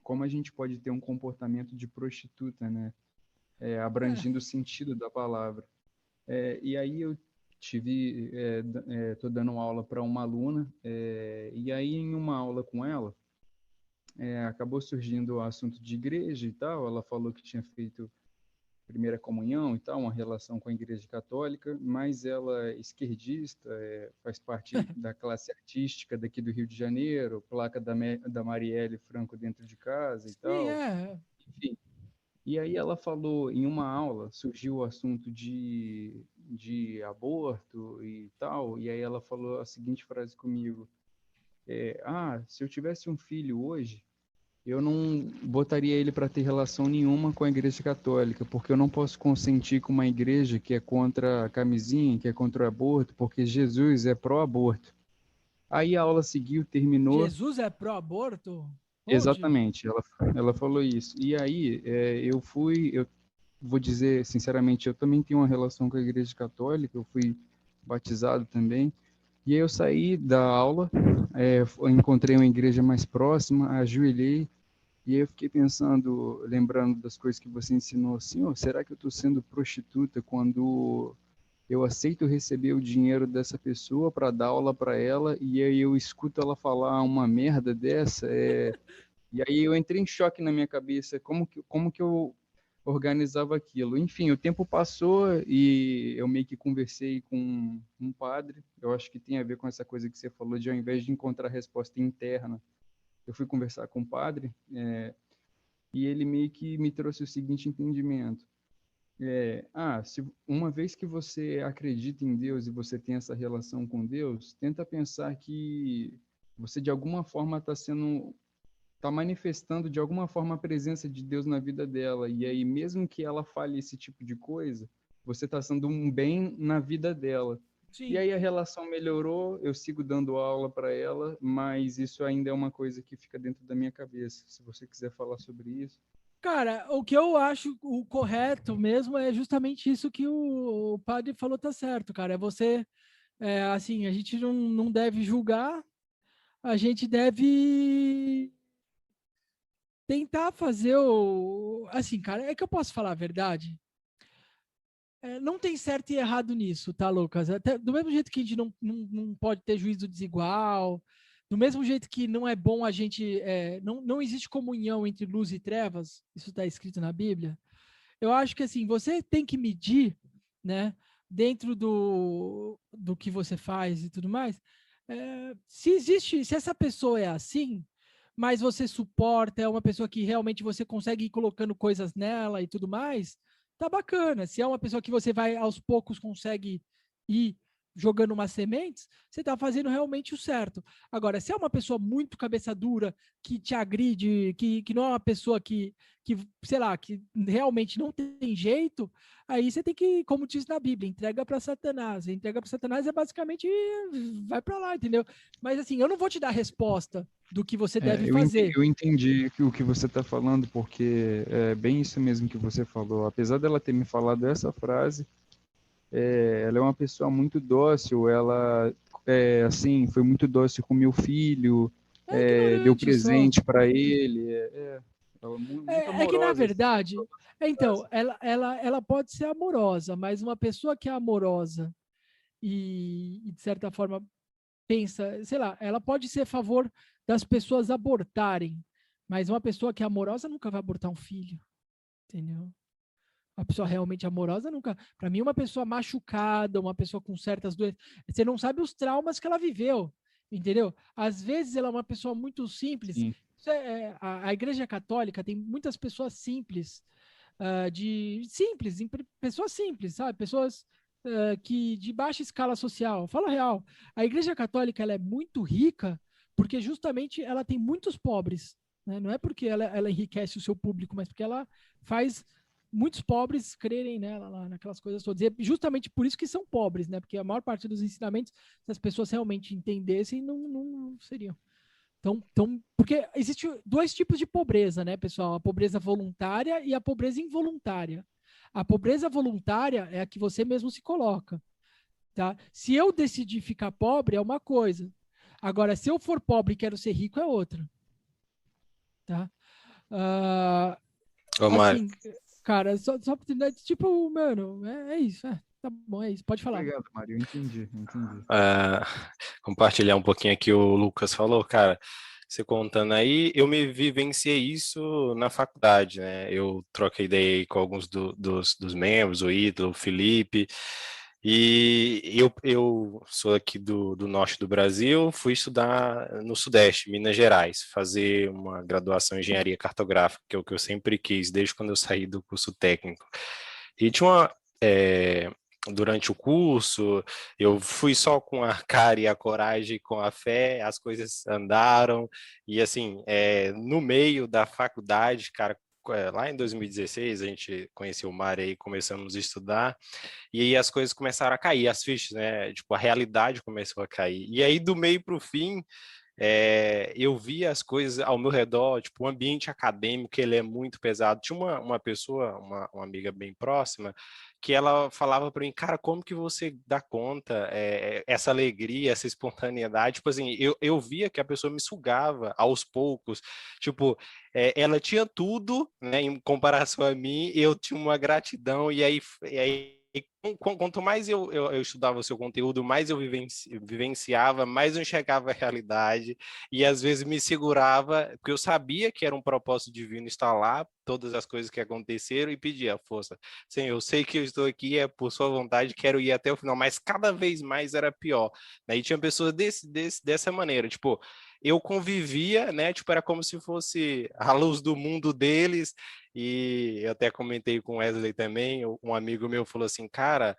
como a gente pode ter um comportamento de prostituta, né? Abrangindo o sentido da palavra. E aí eu tô dando aula para uma aluna, e aí em uma aula com ela, acabou surgindo o assunto de igreja e tal. Ela falou que tinha feito primeira comunhão e tal, uma relação com a Igreja Católica, mas ela é esquerdista, faz parte da classe artística daqui do Rio de Janeiro, placa da Marielle Franco dentro de casa e tal. Enfim. E aí ela falou, em uma aula, surgiu o assunto de aborto e tal, e aí ela falou a seguinte frase comigo: se eu tivesse um filho hoje, eu não botaria ele para ter relação nenhuma com a Igreja Católica, porque eu não posso consentir com uma igreja que é contra a camisinha, que é contra o aborto, porque Jesus é pró-aborto. Aí a aula seguiu, terminou... Jesus é pró-aborto? Exatamente, ela falou isso. E aí eu vou dizer sinceramente, eu também tenho uma relação com a Igreja Católica, eu fui batizado também. E aí eu saí da aula, encontrei uma igreja mais próxima, ajoelhei, e aí eu fiquei pensando, lembrando das coisas que você ensinou, assim, será que eu estou sendo prostituta quando eu aceito receber o dinheiro dessa pessoa para dar aula para ela, e aí eu escuto ela falar uma merda dessa? E aí eu entrei em choque na minha cabeça, como que eu organizava aquilo. Enfim, o tempo passou e eu meio que conversei com um padre. Eu acho que tem a ver com essa coisa que você falou, de ao invés de encontrar a resposta interna, eu fui conversar com o padre, e ele meio que me trouxe o seguinte entendimento. Se uma vez que você acredita em Deus e você tem essa relação com Deus, tenta pensar que você de alguma forma está manifestando de alguma forma a presença de Deus na vida dela. E aí, mesmo que ela fale esse tipo de coisa, você está sendo um bem na vida dela. Sim. E aí a relação melhorou, eu sigo dando aula para ela, mas isso ainda é uma coisa que fica dentro da minha cabeça. Se você quiser falar sobre isso. Cara, o que eu acho o correto mesmo é justamente isso que o padre falou, tá certo, cara. É você, assim, a gente não deve julgar, a gente deve tentar fazer assim, cara, é que eu posso falar a verdade? Não tem certo e errado nisso, tá, Lucas? Até, do mesmo jeito que a gente não pode ter juízo desigual, do mesmo jeito que não é bom a gente... não existe comunhão entre luz e trevas, isso está escrito na Bíblia. Eu acho que, assim, você tem que medir, né, dentro do que você faz e tudo mais, se essa pessoa é assim, mas você suporta, é uma pessoa que realmente você consegue ir colocando coisas nela e tudo mais, tá bacana. Se é uma pessoa que você vai aos poucos consegue ir jogando umas sementes, você tá fazendo realmente o certo. Agora, se é uma pessoa muito cabeça dura, que te agride, que não é uma pessoa que, sei lá, que realmente não tem jeito, aí você tem que, como diz na Bíblia, entrega para Satanás. Entrega para Satanás é basicamente vai para lá, entendeu? Mas assim, eu não vou te dar a resposta do que você deve fazer. Eu entendi o que você está falando, porque é bem isso mesmo que você falou. Apesar dela ter me falado essa frase, ela é uma pessoa muito dócil, ela assim, foi muito dócil com meu filho, deu presente para ele, é que na verdade, então, ela pode ser amorosa, mas uma pessoa que é amorosa e de certa forma pensa, sei lá, ela pode ser a favor das pessoas abortarem, mas uma pessoa que é amorosa nunca vai abortar um filho, entendeu? Uma pessoa realmente amorosa nunca. Para mim, uma pessoa machucada, uma pessoa com certas doenças, você não sabe os traumas que ela viveu, entendeu? Às vezes ela é uma pessoa muito simples. A Igreja Católica tem muitas pessoas simples, pessoas simples, sabe? Pessoas que de baixa escala social. Fala real. A Igreja Católica ela é muito rica porque justamente ela tem muitos pobres, né? Não é porque ela enriquece o seu público, mas porque ela faz muitos pobres crerem nela, lá naquelas coisas todas. E é justamente por isso que são pobres, né? Porque a maior parte dos ensinamentos, se as pessoas realmente entendessem, não seriam. Então, porque existem 2 tipos de pobreza, né, pessoal? A pobreza voluntária e a pobreza involuntária. A pobreza voluntária é a que você mesmo se coloca, tá? Se eu decidir ficar pobre, é uma coisa. Agora, se eu for pobre e quero ser rico, é outra. Tá? Ô, Mário. Assim, cara, só tipo, mano, é isso. Tá bom, é isso. Pode falar. Obrigado, Mário. Entendi. Compartilhar um pouquinho aqui o Lucas falou, cara. Você contando aí, eu me vivenciei isso na faculdade, né? Eu troquei ideia aí com alguns dos membros, o Ítalo, o Felipe, e eu sou aqui do norte do Brasil, fui estudar no Sudeste, Minas Gerais, fazer uma graduação em engenharia cartográfica, que é o que eu sempre quis, desde quando eu saí do curso técnico. E tinha durante o curso, eu fui só com a cara e a coragem, com a fé, as coisas andaram, e assim, no meio da faculdade, cara, lá em 2016, a gente conheceu o Mário aí, começamos a estudar, e aí as coisas começaram a cair, as fichas, né, tipo, a realidade começou a cair, e aí do meio para o fim, eu via as coisas ao meu redor, tipo, o ambiente acadêmico, ele é muito pesado. Tinha uma pessoa, uma amiga bem próxima, que ela falava para mim, cara, como que você dá conta, essa alegria, essa espontaneidade, tipo assim, eu via que a pessoa me sugava aos poucos, tipo, ela tinha tudo, né, em comparação a mim, eu tinha uma gratidão, e aí quanto mais eu estudava o seu conteúdo, mais eu vivenciava, mais eu enxergava a realidade, e às vezes me segurava, porque eu sabia que era um propósito divino estar lá, todas as coisas que aconteceram, e pedia força. Senhor, eu sei que eu estou aqui, é por sua vontade, quero ir até o final, mas cada vez mais era pior. Aí tinha pessoas dessa maneira, tipo, eu convivia, né, tipo, era como se fosse a luz do mundo deles, e eu até comentei com o Wesley também, um amigo meu falou assim, cara,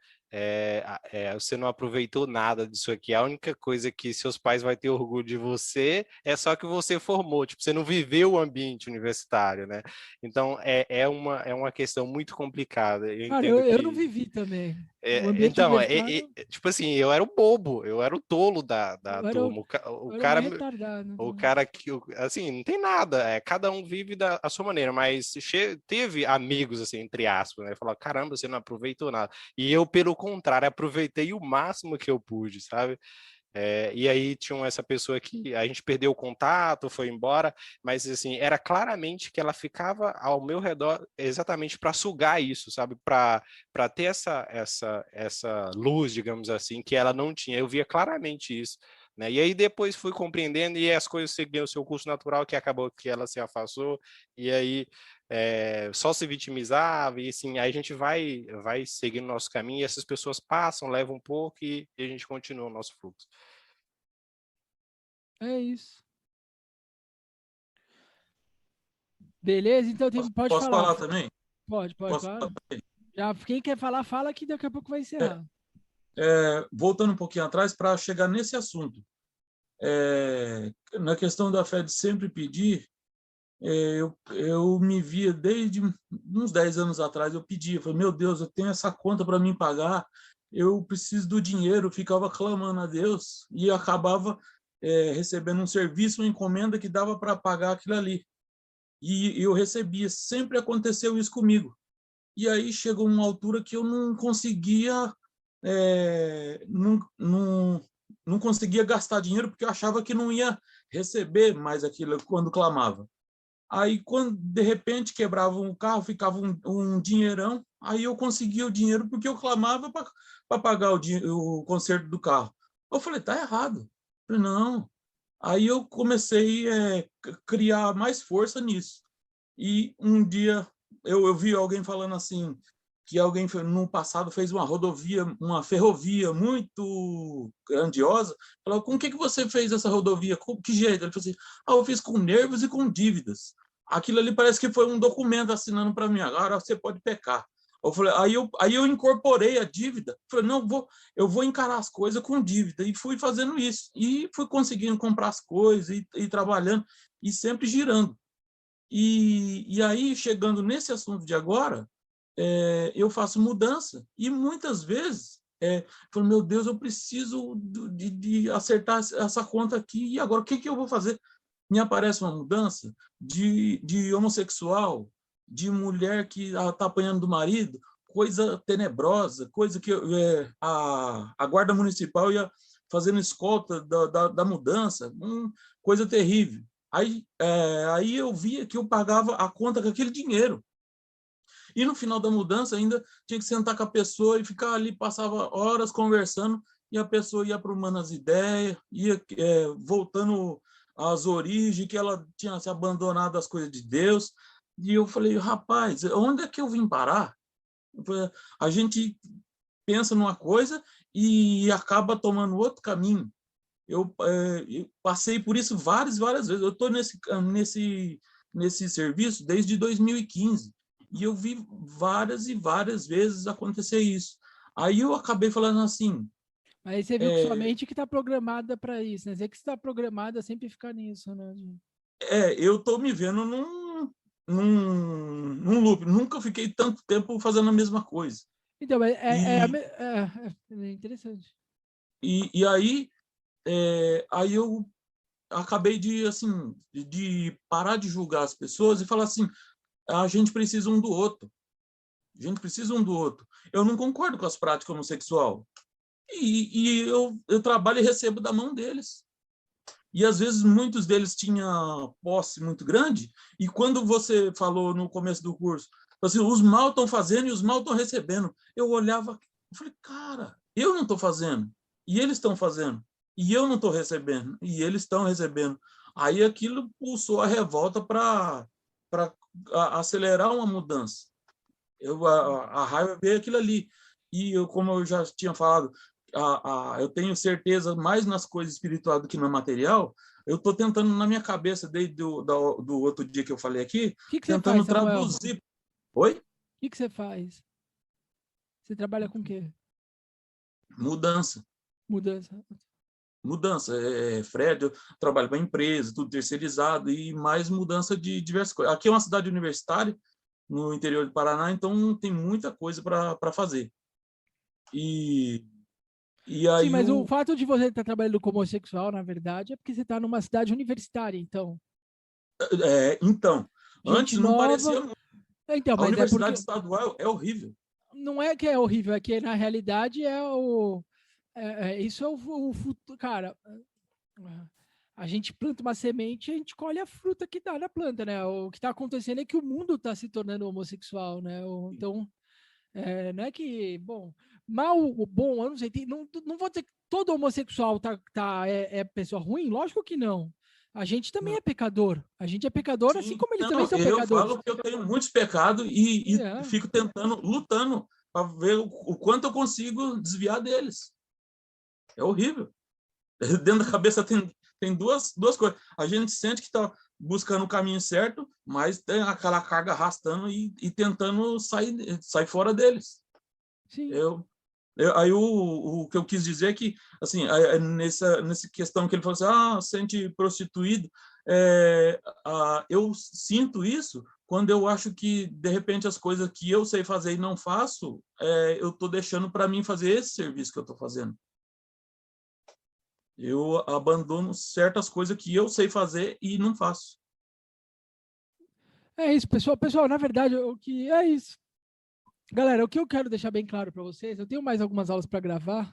você não aproveitou nada disso aqui, a única coisa que seus pais vão ter orgulho de você é só que você formou, tipo, você não viveu o ambiente universitário, né? Então, é uma questão muito complicada. Cara, eu não vivi também. Então, tipo assim, eu era o bobo, eu era o tolo da turma. O cara que, assim, não tem nada, cada um vive a sua maneira, mas teve amigos, assim, entre aspas, né? Falaram, caramba, você não aproveitou nada. E eu, pelo contrário, aproveitei o máximo que eu pude, sabe? E aí tinha essa pessoa que a gente perdeu o contato, foi embora, mas assim, era claramente que ela ficava ao meu redor exatamente para sugar isso, sabe? Para ter essa luz, digamos assim, que ela não tinha. Eu via claramente isso. Né? E aí depois fui compreendendo e as coisas seguiam o seu curso natural, que acabou que ela se afastou, e aí só se vitimizava, e assim, aí a gente vai seguindo o nosso caminho, e essas pessoas passam, levam um pouco, e a gente continua o nosso fluxo. É isso. Beleza? Então pode posso falar. Falar também? Pode, claro. Já, quem quer falar, fala, que daqui a pouco vai encerrar. Voltando um pouquinho atrás para chegar nesse assunto. Na questão da fé de sempre pedir, eu me via desde uns 10 anos atrás, eu pedia, falei, meu Deus, eu tenho essa conta para mim pagar, eu preciso do dinheiro, eu ficava clamando a Deus e acabava recebendo um serviço, uma encomenda que dava para pagar aquilo ali. E eu recebia, sempre aconteceu isso comigo. E aí chegou uma altura que eu não conseguia não conseguia gastar dinheiro porque eu achava que não ia receber mais aquilo quando clamava. Aí, quando de repente quebrava um carro, ficava um dinheirão, aí eu conseguia o dinheiro porque eu clamava para pagar o conserto do carro. Eu falei, tá errado. Eu falei, não. Aí eu comecei a criar mais força nisso. E um dia eu vi alguém falando assim, que alguém no passado fez uma ferrovia muito grandiosa. Falou, com que você fez essa rodovia? Com que jeito? Ele falou assim, eu fiz com nervos e com dívidas. Aquilo ali parece que foi um documento assinando para mim, agora você pode pecar. Eu falei, aí eu incorporei a dívida. Falei, não, eu vou encarar as coisas com dívida. E fui fazendo isso. E fui conseguindo comprar as coisas e trabalhando e sempre girando. E aí, chegando nesse assunto de agora, eu faço mudança. E muitas vezes, eu falo, meu Deus, eu preciso de acertar essa conta aqui, e agora o que eu vou fazer? Me aparece uma mudança de homossexual, de mulher que está apanhando do marido, coisa tenebrosa, coisa que a guarda municipal ia fazendo escolta da mudança, coisa terrível. Aí eu via que eu pagava a conta com aquele dinheiro. E no final da mudança ainda tinha que sentar com a pessoa e ficar ali, passava horas conversando, e a pessoa ia aprumando as ideias, ia voltando às origens, que ela tinha se abandonado das coisas de Deus. E eu falei, rapaz, onde é que eu vim parar? A gente pensa numa coisa e acaba tomando outro caminho. Eu passei por isso várias vezes. Eu estou nesse serviço desde 2015 e eu vi várias e várias vezes acontecer isso. Aí eu acabei falando assim... Mas você viu que sua mente que está programada para isso, né? Você que está programada a sempre ficar nisso, né? Eu estou me vendo num loop. Nunca fiquei tanto tempo fazendo a mesma coisa. Então, é interessante. E aí eu acabei de parar de julgar as pessoas e falar assim, a gente precisa um do outro. A gente precisa um do outro. Eu não concordo com as práticas homossexuais. E eu trabalho e recebo da mão deles. E, às vezes, muitos deles tinham posse muito grande, e quando você falou no começo do curso, assim, os mal estão fazendo e os mal estão recebendo, eu olhava e falei, cara, eu não estou fazendo, e eles estão fazendo, e eu não estou recebendo, e eles estão recebendo. Aí aquilo pulsou a revolta para acelerar uma mudança. A raiva veio aquilo ali. E como eu já tinha falado, eu tenho certeza mais nas coisas espirituais do que no material. Eu estou tentando na minha cabeça, desde do outro dia que eu falei aqui, tentando traduzir. Oi? O que você faz? Você trabalha com o quê? Mudança. Fred, eu trabalho para empresa, tudo terceirizado, e mais mudança de diversas coisas. Aqui é uma cidade universitária, no interior do Paraná, então tem muita coisa para fazer. E aí... Sim, mas o fato de você estar trabalhando como homossexual, na verdade, é porque você está numa cidade universitária, então. Então, antes não parecia muito. Então, a universidade estadual é horrível. Não é que é horrível, é que na realidade isso é o futuro. Cara, a gente planta uma semente e a gente colhe a fruta que dá na planta, né? O que está acontecendo é que o mundo está se tornando homossexual, né? Então, não é que, bom, eu não sei, não vou dizer que todo homossexual é pessoa ruim, lógico que não. A gente também é pecador. A gente é pecador, sim, assim como eles também são pecadores. Eu falo que eu tenho muitos pecados e fico lutando para ver o quanto eu consigo desviar deles. É horrível. Dentro da cabeça tem duas coisas. A gente sente que está buscando o caminho certo, mas tem aquela carga arrastando e tentando sair fora deles. Sim. Aí o que eu quis dizer é que, assim, nessa questão que ele falou assim, sente prostituído, eu sinto isso quando eu acho que, de repente, as coisas que eu sei fazer e não faço, eu estou deixando para mim fazer esse serviço que eu estou fazendo. Eu abandono certas coisas que eu sei fazer e não faço. É isso, pessoal. Pessoal, na verdade, o que é isso. Galera, o que eu quero deixar bem claro para vocês, eu tenho mais algumas aulas para gravar.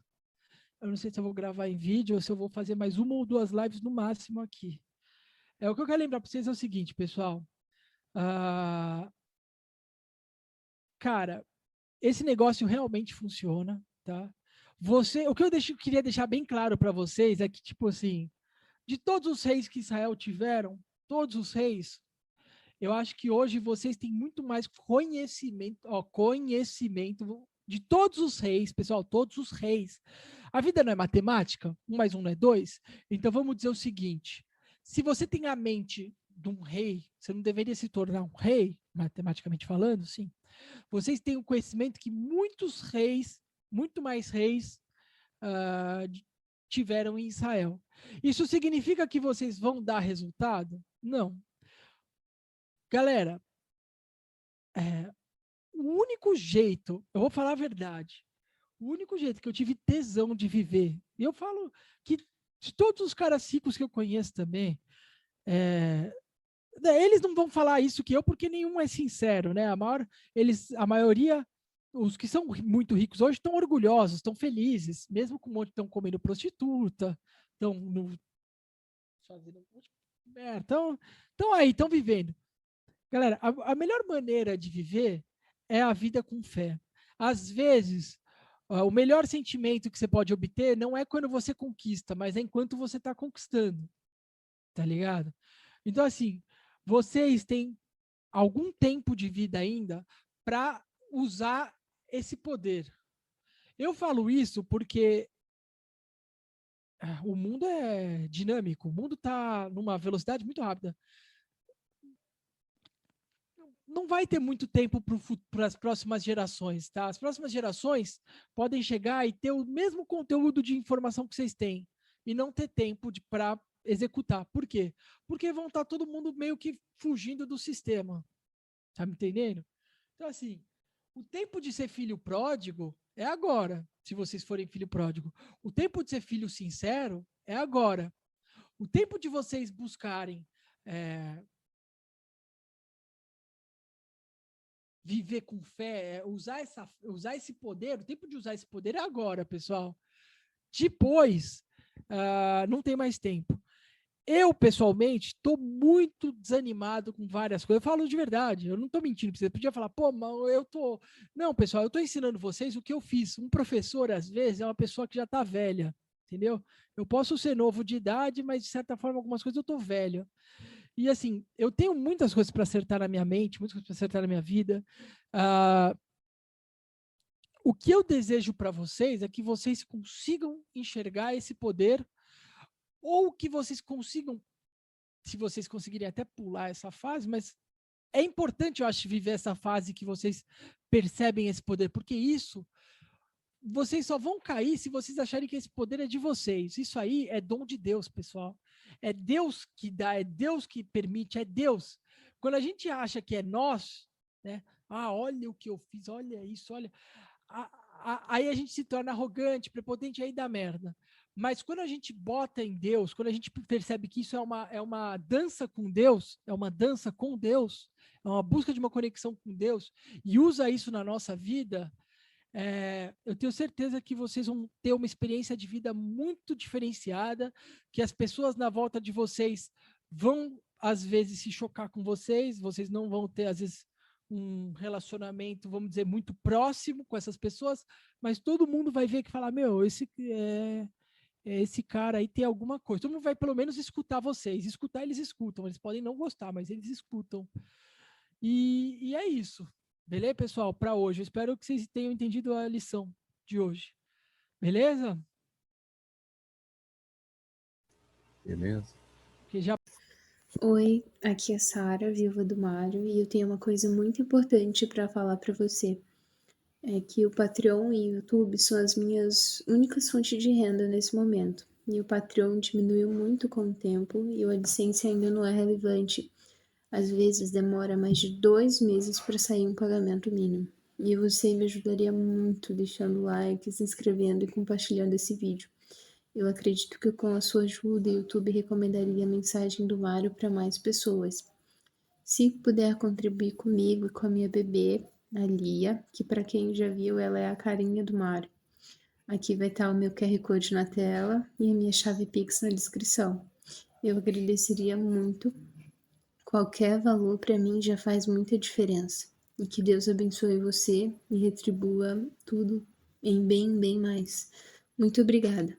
Eu não sei se eu vou gravar em vídeo ou se eu vou fazer mais uma ou duas lives no máximo aqui. O que eu quero lembrar para vocês é o seguinte, pessoal. Cara, esse negócio realmente funciona, tá? O que eu queria deixar bem claro para vocês é que, tipo assim, de todos os reis que Israel tiveram, todos os reis, eu acho que hoje vocês têm muito mais conhecimento de todos os reis, pessoal, todos os reis. A vida não é matemática? 1 mais 1 não é 2? Então vamos dizer o seguinte, se você tem a mente de um rei, você não deveria se tornar um rei, matematicamente falando, sim. Vocês têm o conhecimento que muitos reis, muito mais reis, tiveram em Israel. Isso significa que vocês vão dar resultado? Não. Galera, único jeito, eu vou falar a verdade, o único jeito que eu tive tesão de viver, e eu falo que de todos os caras ricos que eu conheço também, eles não vão falar isso que eu, porque nenhum é sincero, né? A maioria, os que são muito ricos hoje, estão orgulhosos, estão felizes, mesmo com um monte estão comendo prostituta, estão aí, estão vivendo. Galera, a melhor maneira de viver é a vida com fé. Às vezes, o melhor sentimento que você pode obter não é quando você conquista, mas é enquanto você está conquistando. Tá ligado? Então, assim, vocês têm algum tempo de vida ainda para usar esse poder. Eu falo isso porque o mundo é dinâmico, o mundo está numa velocidade muito rápida. Não vai ter muito tempo para as próximas gerações, tá? As próximas gerações podem chegar e ter o mesmo conteúdo de informação que vocês têm e não ter tempo para executar. Por quê? Porque vão estar todo mundo meio que fugindo do sistema. Tá me entendendo? Então, assim, o tempo de ser filho pródigo é agora, se vocês forem filho pródigo. O tempo de ser filho sincero é agora. O tempo de vocês buscarem viver com fé, usar esse poder, o tempo de usar esse poder é agora, pessoal. Depois, não tem mais tempo. Eu, pessoalmente, estou muito desanimado com várias coisas. Eu falo de verdade, eu não estou mentindo para vocês. Podia falar, pô, mas eu tô... Não, pessoal, eu estou ensinando vocês o que eu fiz. Um professor, às vezes, é uma pessoa que já está velha, entendeu? Eu posso ser novo de idade, mas, de certa forma, algumas coisas eu estou velho. E, assim, eu tenho muitas coisas para acertar na minha mente, muitas coisas para acertar na minha vida. O que eu desejo para vocês é que vocês consigam enxergar esse poder, ou que vocês consigam, se vocês conseguirem até pular essa fase, mas é importante, eu acho, viver essa fase que vocês percebem esse poder, porque isso, vocês só vão cair se vocês acharem que esse poder é de vocês. Isso aí é dom de Deus, pessoal. É Deus que dá, é Deus que permite, é Deus. Quando a gente acha que é nós, né? Olha o que eu fiz, olha isso, olha... Aí a gente se torna arrogante, prepotente, aí dá merda. Mas quando a gente bota em Deus, quando a gente percebe que isso é uma dança com Deus, é uma dança com Deus, é uma busca de uma conexão com Deus, e usa isso na nossa vida, eu tenho certeza que vocês vão ter uma experiência de vida muito diferenciada, que as pessoas na volta de vocês vão, às vezes, se chocar com vocês não vão ter, às vezes, um relacionamento, vamos dizer, muito próximo com essas pessoas, mas todo mundo vai ver que falar, meu, esse cara aí tem alguma coisa. Todo mundo vai pelo menos escutar vocês. Escutar, eles escutam. Eles podem não gostar, mas eles escutam. E é isso. Beleza, pessoal? Para hoje. Eu espero que vocês tenham entendido a lição de hoje. Beleza? Beleza. Que já... Oi, aqui é Sara, viúva do Mário, e eu tenho uma coisa muito importante para falar para você. É que o Patreon e o YouTube são as minhas únicas fontes de renda nesse momento. E o Patreon diminuiu muito com o tempo e o AdSense ainda não é relevante. Às vezes demora mais de 2 meses para sair um pagamento mínimo. E você me ajudaria muito deixando like, se inscrevendo e compartilhando esse vídeo. Eu acredito que com a sua ajuda, o YouTube recomendaria a mensagem do Mário para mais pessoas. Se puder contribuir comigo e com a minha bebê, a Lia, que para quem já viu, ela é a carinha do Mário. Aqui vai estar o meu QR Code na tela e a minha chave Pix na descrição. Eu agradeceria muito. Qualquer valor para mim já faz muita diferença. E que Deus abençoe você e retribua tudo em bem mais. Muito obrigada.